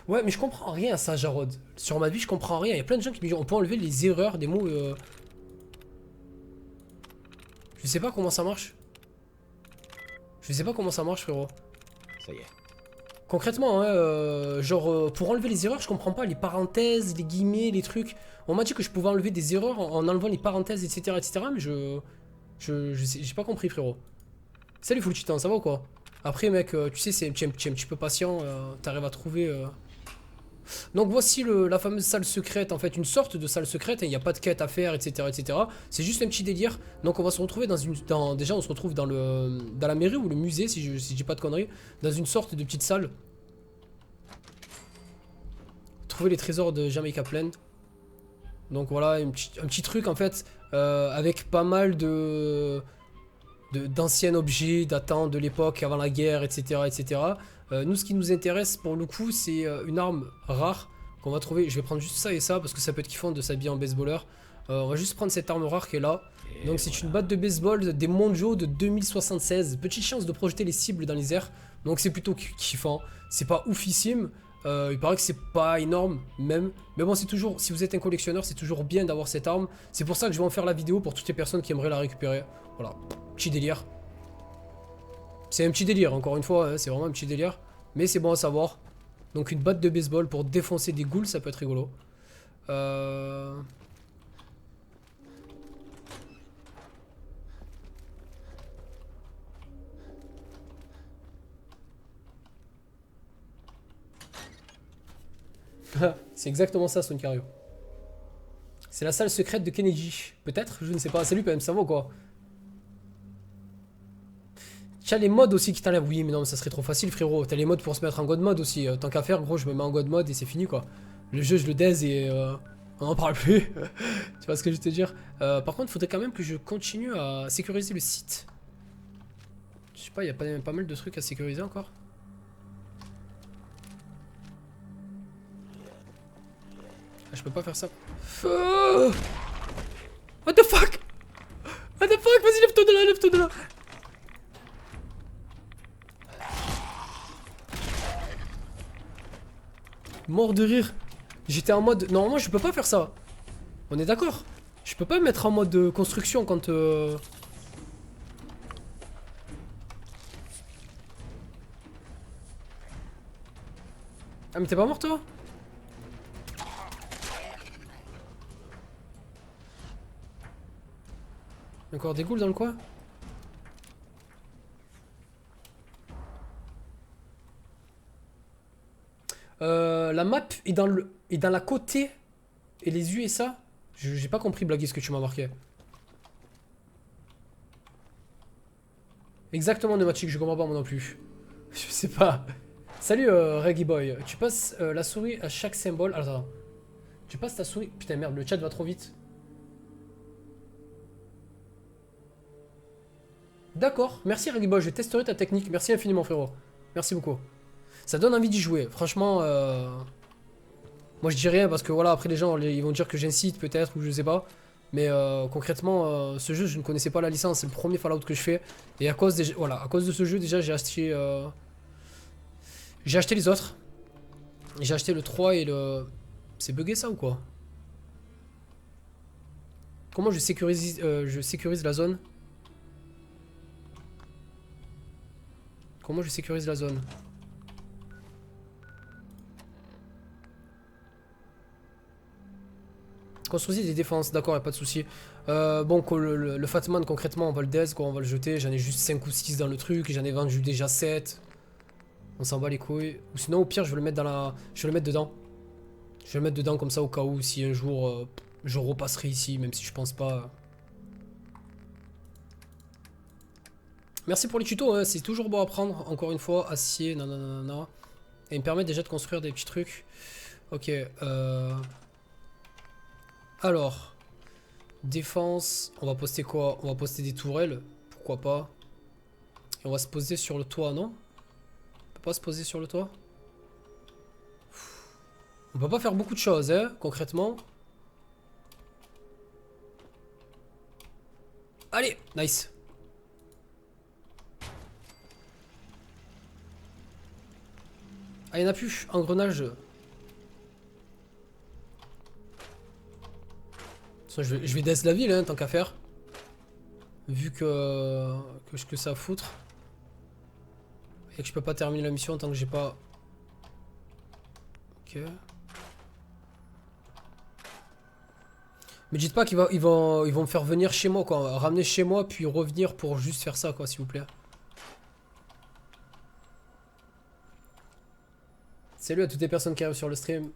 Ouais, mais je comprends rien à ça, Jarod. Sur ma vie, je comprends rien. Il y a plein de gens qui me disent on peut enlever les erreurs des mots. Je sais pas comment ça marche. Je sais pas comment ça marche, frérot. Ça y est. Concrètement, hein, genre, pour enlever les erreurs, je comprends pas les parenthèses, les guillemets, les trucs. On m'a dit que je pouvais enlever des erreurs en enlevant les parenthèses, etc., mais j'ai pas compris, frérot. Salut, Full Titan, ça va ou quoi? Après, mec, tu sais, c'est un petit peu patient. T'arrives à trouver. Donc voici la fameuse salle secrète, en fait, une sorte de salle secrète, il n'y a pas de quête à faire, etc. C'est juste un petit délire. Donc on va se retrouver déjà on se retrouve dans la mairie ou le musée, si je dis pas de conneries, dans une sorte de petite salle. Trouver les trésors de Jamaica Plain. Donc voilà, un petit truc en fait, avec pas mal d'anciens objets datant de l'époque avant la guerre, etc. Nous, ce qui nous intéresse pour le coup, c'est une arme rare qu'on va trouver. Je vais prendre juste ça et ça parce que ça peut être kiffant de s'habiller en baseballeur. On va juste prendre cette arme rare qui est là. Donc c'est une batte de baseball des mondiaux de 2076. Petite chance de projeter les cibles dans les airs. Donc c'est plutôt kiffant. C'est pas oufissime. Il paraît que c'est pas énorme même. Mais bon, c'est toujours, si vous êtes un collectionneur, c'est toujours bien d'avoir cette arme. C'est pour ça que je vais en faire la vidéo pour toutes les personnes qui aimeraient la récupérer. Voilà, petit délire. C'est un petit délire, encore une fois, hein, c'est vraiment un petit délire. Mais c'est bon à savoir. Donc une batte de baseball pour défoncer des ghouls, ça peut être rigolo. C'est exactement ça, Son Cario. C'est la salle secrète de Kennedy. Peut-être, je ne sais pas. Salut PM, ça va quoi? T'as les mods aussi qui t'enlèvent. Oui, mais non, ça serait trop facile, frérot. T'as les mods pour se mettre en God mode aussi. Tant qu'à faire, gros, je me mets en God mode et c'est fini quoi. Le jeu, je le daise et on n'en parle plus. Tu vois ce que je veux te dire? Par contre, il faudrait quand même que je continue à sécuriser le site. Je sais pas, il y a pas mal de trucs à sécuriser encore. Ah, je peux pas faire ça. What the fuck? What the fuck? Vas-y, lève-toi de là, lève-toi de là. Mort de rire. J'étais en mode... Normalement, je peux pas faire ça. On est d'accord? Je peux pas me mettre en mode construction quand... Ah, mais t'es pas mort, toi? Encore des ghouls dans le coin? La map est dans la côté et les USA. J'ai pas compris, Blaguer, ce que tu m'as marqué. Exactement, Pneumatique, je comprends pas moi non plus. Je sais pas. Salut Reggae Boy. Tu passes la souris à chaque symbole. Attends. Tu passes ta souris. Putain merde, le chat va trop vite. D'accord, merci Reggae Boy, je testerai ta technique. Merci infiniment frérot. Merci beaucoup. Ça donne envie d'y jouer. Franchement, moi je dis rien parce que voilà, après les gens ils vont dire que j'incite peut-être ou je sais pas. Mais concrètement, ce jeu je ne connaissais pas la licence, c'est le premier Fallout que je fais. Et à cause, voilà, à cause de ce jeu déjà j'ai acheté les autres. J'ai acheté le 3 et le... C'est bugué ça ou quoi? Comment je sécurise la zone? Comment je sécurise la zone? Construisez des défenses, d'accord, y'a pas de souci. Bon, le Fatman, concrètement, on va le death, quoi, on va le jeter. J'en ai juste 5 ou 6 dans le truc, et j'en ai vendu déjà 7. On s'en bat les couilles. Ou sinon, au pire, je vais le mettre dans la... Je vais le mettre dedans. Je vais le mettre dedans comme ça, au cas où, si un jour, je repasserai ici, même si je pense pas... Merci pour les tutos, hein, c'est toujours bon à prendre. Encore une fois, acier, nanana. Et il me permet déjà de construire des petits trucs. Ok, alors, défense, on va poster quoi? On va poster des tourelles, pourquoi pas. Et on va se poser sur le toit, non? On peut pas se poser sur le toit? On peut pas faire beaucoup de choses, hein, concrètement. Allez, nice. Ah, y'en a plus, engrenage. Je vais death la ville, hein, tant qu'à faire. Vu que ça a foutre. Et que je peux pas terminer la mission tant que j'ai pas... Ok. Mais dites pas qu'ils vont me faire venir chez moi, quoi. Ramener chez moi, puis revenir pour juste faire ça, quoi, s'il vous plaît. Salut à toutes les personnes qui arrivent sur le stream.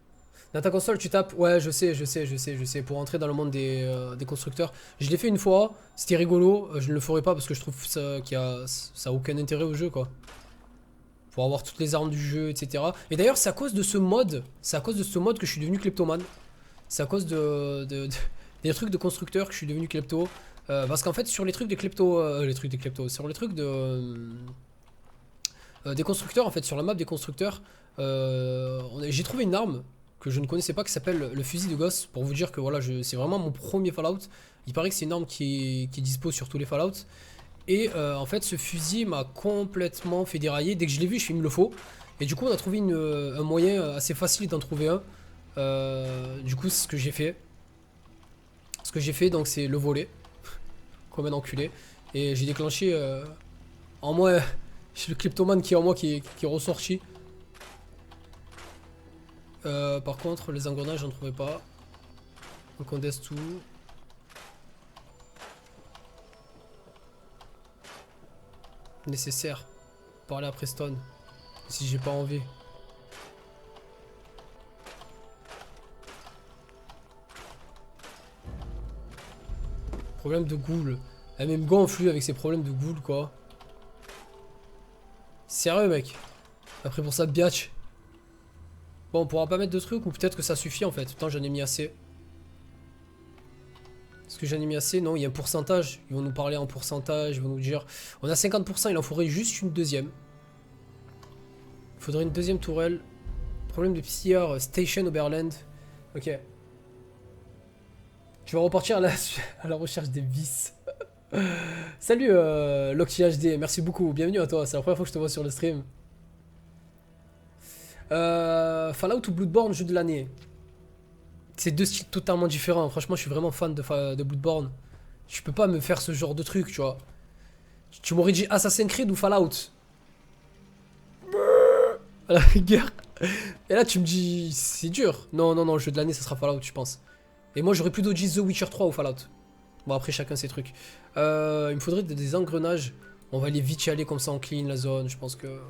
Dans ta console, tu tapes... Ouais, je sais. Pour entrer dans le monde des constructeurs. Je l'ai fait une fois. C'était rigolo. Je ne le ferai pas parce que je trouve ça a aucun intérêt au jeu, quoi. Pour avoir toutes les armes du jeu, etc. Et d'ailleurs, c'est à cause de ce mode. C'est à cause de ce mode que je suis devenu kleptomane. C'est à cause des trucs de constructeurs que je suis devenu klepto. Parce qu'en fait, sur les trucs de klepto... sur les trucs de... des constructeurs, en fait, sur la map des constructeurs... j'ai trouvé une arme que je ne connaissais pas qui s'appelle le fusil de gosse, pour vous dire que voilà, c'est vraiment mon premier Fallout. Il paraît que c'est une arme qui est dispo sur tous les Fallout. Et en fait ce fusil m'a complètement fait dérailler. Dès que je l'ai vu, je fais il me le faut. Et du coup, on a trouvé un moyen assez facile d'en trouver un. Du coup, c'est ce que j'ai fait. Ce que j'ai fait, donc, c'est le voler. Comme un enculé. Et j'ai déclenché en moi, j'ai le kleptomane qui est en moi qui est ressorti. Par contre, les engrenages, j'en trouvais pas. Donc on teste tout. Nécessaire. Parler à Preston. Si j'ai pas envie. Problème de ghoul. Elle me gonfle avec ses problèmes de ghoul quoi. Sérieux mec. Après pour ça biatch. Bon on pourra pas mettre de trucs ou peut-être que ça suffit en fait. Putain j'en ai mis assez. Est-ce que j'en ai mis assez? Non il y a un pourcentage. Ils vont nous parler en pourcentage. Ils vont nous dire. On a 50%, il en faudrait juste une deuxième. Il faudrait une deuxième tourelle. Problème de pilleur Station Oberland. Ok. Je vais repartir à la recherche des vis. Salut Loki HD, merci beaucoup, bienvenue à toi, c'est la première fois que je te vois sur le stream. Fallout ou Bloodborne, jeu de l'année. C'est deux styles totalement différents, franchement je suis vraiment fan de Bloodborne. Je peux pas me faire ce genre de truc, tu vois. Tu m'aurais dit Assassin's Creed ou Fallout. À la rigueur. Et là tu me dis, c'est dur. Non, non, non, jeu de l'année ça sera Fallout je pense. Et moi j'aurais plutôt dit The Witcher 3 ou Fallout. Bon après chacun ses trucs. Il me faudrait des engrenages. On va aller vite y aller comme ça on clean la zone. Je pense que...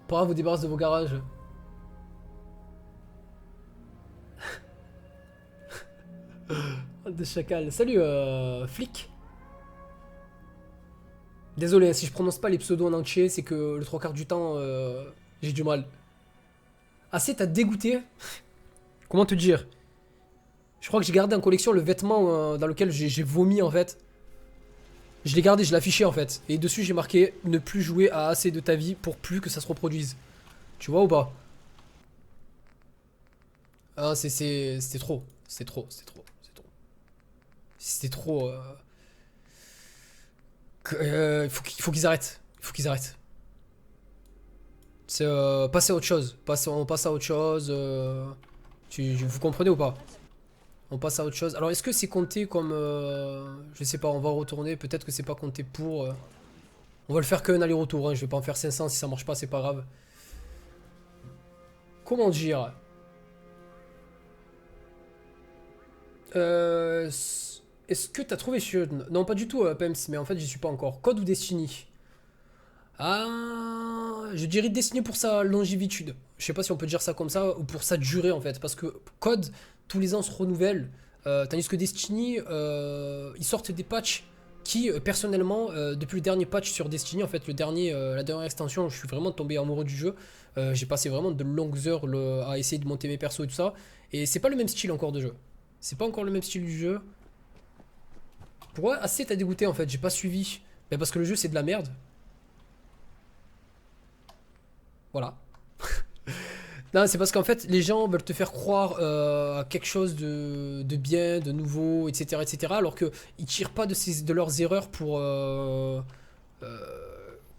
Pas grave, vous débarrassez de vos garages. De chacal. Salut flic. Désolé si je prononce pas les pseudos en entier. C'est que le 3/4 du temps j'ai du mal. Assez t'as dégoûté. Comment te dire? Je crois que j'ai gardé en collection le vêtement dans lequel j'ai vomi en fait. Je l'ai gardé, je l'ai affiché en fait. Et dessus j'ai marqué ne plus jouer à assez de ta vie pour plus que ça se reproduise. Tu vois ou pas? Ah c'était trop. C'était trop. C'était trop. Il faut qu'ils arrêtent. Il faut qu'ils arrêtent. C'est passer à autre chose. On passe à autre chose. Vous comprenez ou pas? On passe à autre chose. Alors est-ce que c'est compté comme... je sais pas, on va retourner. Peut-être que c'est pas compté pour... On va le faire qu'un aller-retour. Hein. Je vais pas en faire 500. Si ça marche pas, c'est pas grave. Comment dire? Est-ce que t'as trouvé sur... Non, pas du tout, Pems. Mais en fait, j'y suis pas encore. Code ou Destiny? Ah, je dirais Destiny pour sa longévitude. Je sais pas si on peut dire ça comme ça ou pour sa durée en fait. Parce que Code, tous les ans se renouvelle. Tandis que Destiny, ils sortent des patchs qui, personnellement, depuis le dernier patch sur Destiny, en fait, la dernière extension, je suis vraiment tombé amoureux du jeu. J'ai passé vraiment de longues heures à essayer de monter mes persos et tout ça. Et c'est pas le même style encore de jeu. C'est pas encore le même style du jeu. Pourquoi assez t'as dégoûté en fait? J'ai pas suivi. Mais parce que le jeu c'est de la merde. Voilà. Non, c'est parce qu'en fait, les gens veulent te faire croire à quelque chose de bien, de nouveau, etc., etc. Alors qu'ils tirent pas de leurs erreurs pour...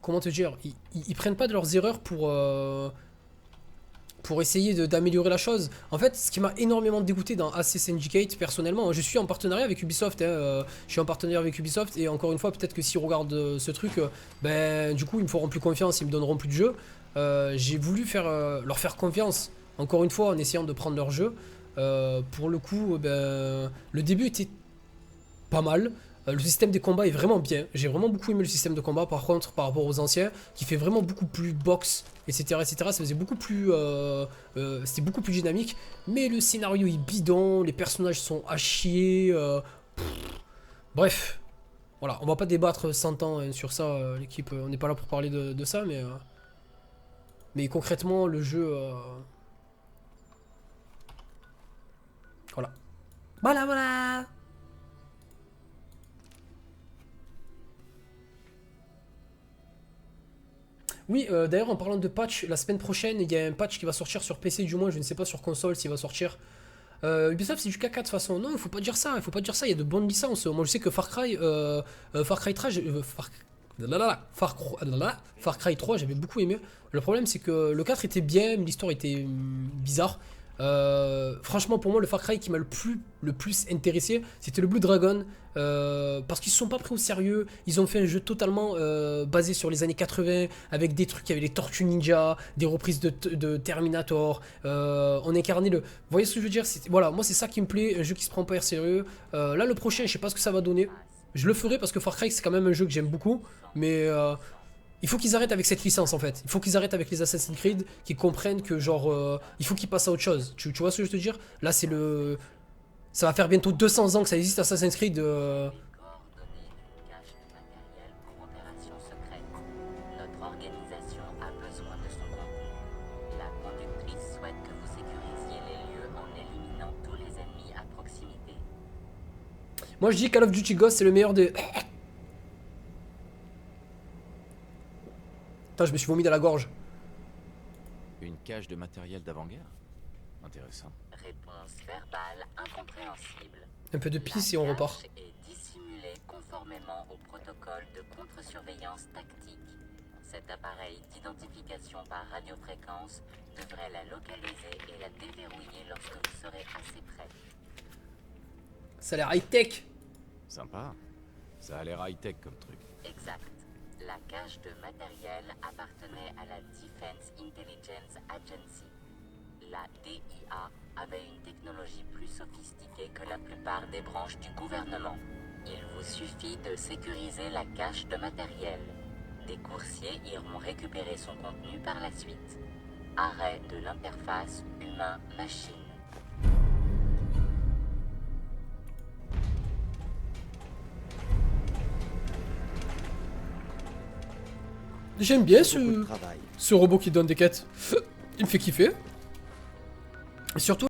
comment te dire? Ils prennent pas de leurs erreurs pour essayer d'améliorer la chose. En fait, ce qui m'a énormément dégoûté dans AC Syndicate, personnellement, je suis en partenariat avec Ubisoft. Hein, je suis en partenariat avec Ubisoft et encore une fois, peut-être que s'ils regardent ce truc, ben du coup, ils me feront plus confiance, ils me donneront plus de jeu. J'ai voulu leur faire confiance, encore une fois, en essayant de prendre leur jeu. Pour le coup, ben, le début était pas mal. Le système des combats est vraiment bien. J'ai vraiment beaucoup aimé le système de combat. Par contre, par rapport aux anciens, qui fait vraiment beaucoup plus box, etc., etc. Ça faisait beaucoup plus, c'était beaucoup plus dynamique. Mais le scénario est bidon, les personnages sont à chier. Bref, voilà, on va pas débattre 100 ans hein, sur ça. L'équipe, on n'est pas là pour parler de ça, mais concrètement, le jeu, voilà. Voilà. Oui, d'ailleurs en parlant de patch, la semaine prochaine il y a un patch qui va sortir sur PC du moins, je ne sais pas sur console s'il va sortir. Ubisoft c'est du caca de toute façon. Non, il faut pas dire ça, il faut pas dire ça, il y a de bonnes licences. Moi je sais que Far Cry 3 j'avais beaucoup aimé. Le problème c'est que le 4 était bien, mais l'histoire était bizarre. Franchement pour moi le Far Cry qui m'a le plus intéressé c'était le Blue Dragon, parce qu'ils se sont pas pris au sérieux. Ils ont fait un jeu totalement basé sur les années 80 avec des trucs, il y avait les Tortues Ninja, des reprises de Terminator, on incarnait le... Vous voyez ce que je veux dire? Voilà, moi c'est ça qui me plaît, un jeu qui se prend pas au sérieux. Là le prochain je sais pas ce que ça va donner. Je le ferai parce que Far Cry c'est quand même un jeu que j'aime beaucoup, mais il faut qu'ils arrêtent avec cette licence en fait. Il faut qu'ils arrêtent avec les Assassin's Creed, qu'ils comprennent que genre il faut qu'ils passent à autre chose. Tu vois ce que je veux te dire? Là c'est le... Ça va faire bientôt 200 ans que ça existe Assassin's Creed. Moi je dis Call of Duty Ghost c'est le meilleur des... Putain, je me suis vomi dans la gorge. Une cache de matériel d'avant-guerre? Intéressant. Réponse verbale incompréhensible. Un peu de pisse et on repart. La cache est dissimulée conformément au protocole de contre-surveillance tactique. Cet appareil d'identification par radiofréquence devrait la localiser et la déverrouiller lorsque vous serez assez près. Ça a l'air high-tech. Sympa. Ça a l'air high-tech comme truc. Exact. La cache de matériel appartenait à la Defense Intelligence Agency. La DIA avait une technologie plus sophistiquée que la plupart des branches du gouvernement. Il vous suffit de sécuriser la cache de matériel. Des coursiers iront récupérer son contenu par la suite. Arrêt de l'interface humain-machine. J'aime bien ce robot qui donne des quêtes. Il me fait kiffer. Et surtout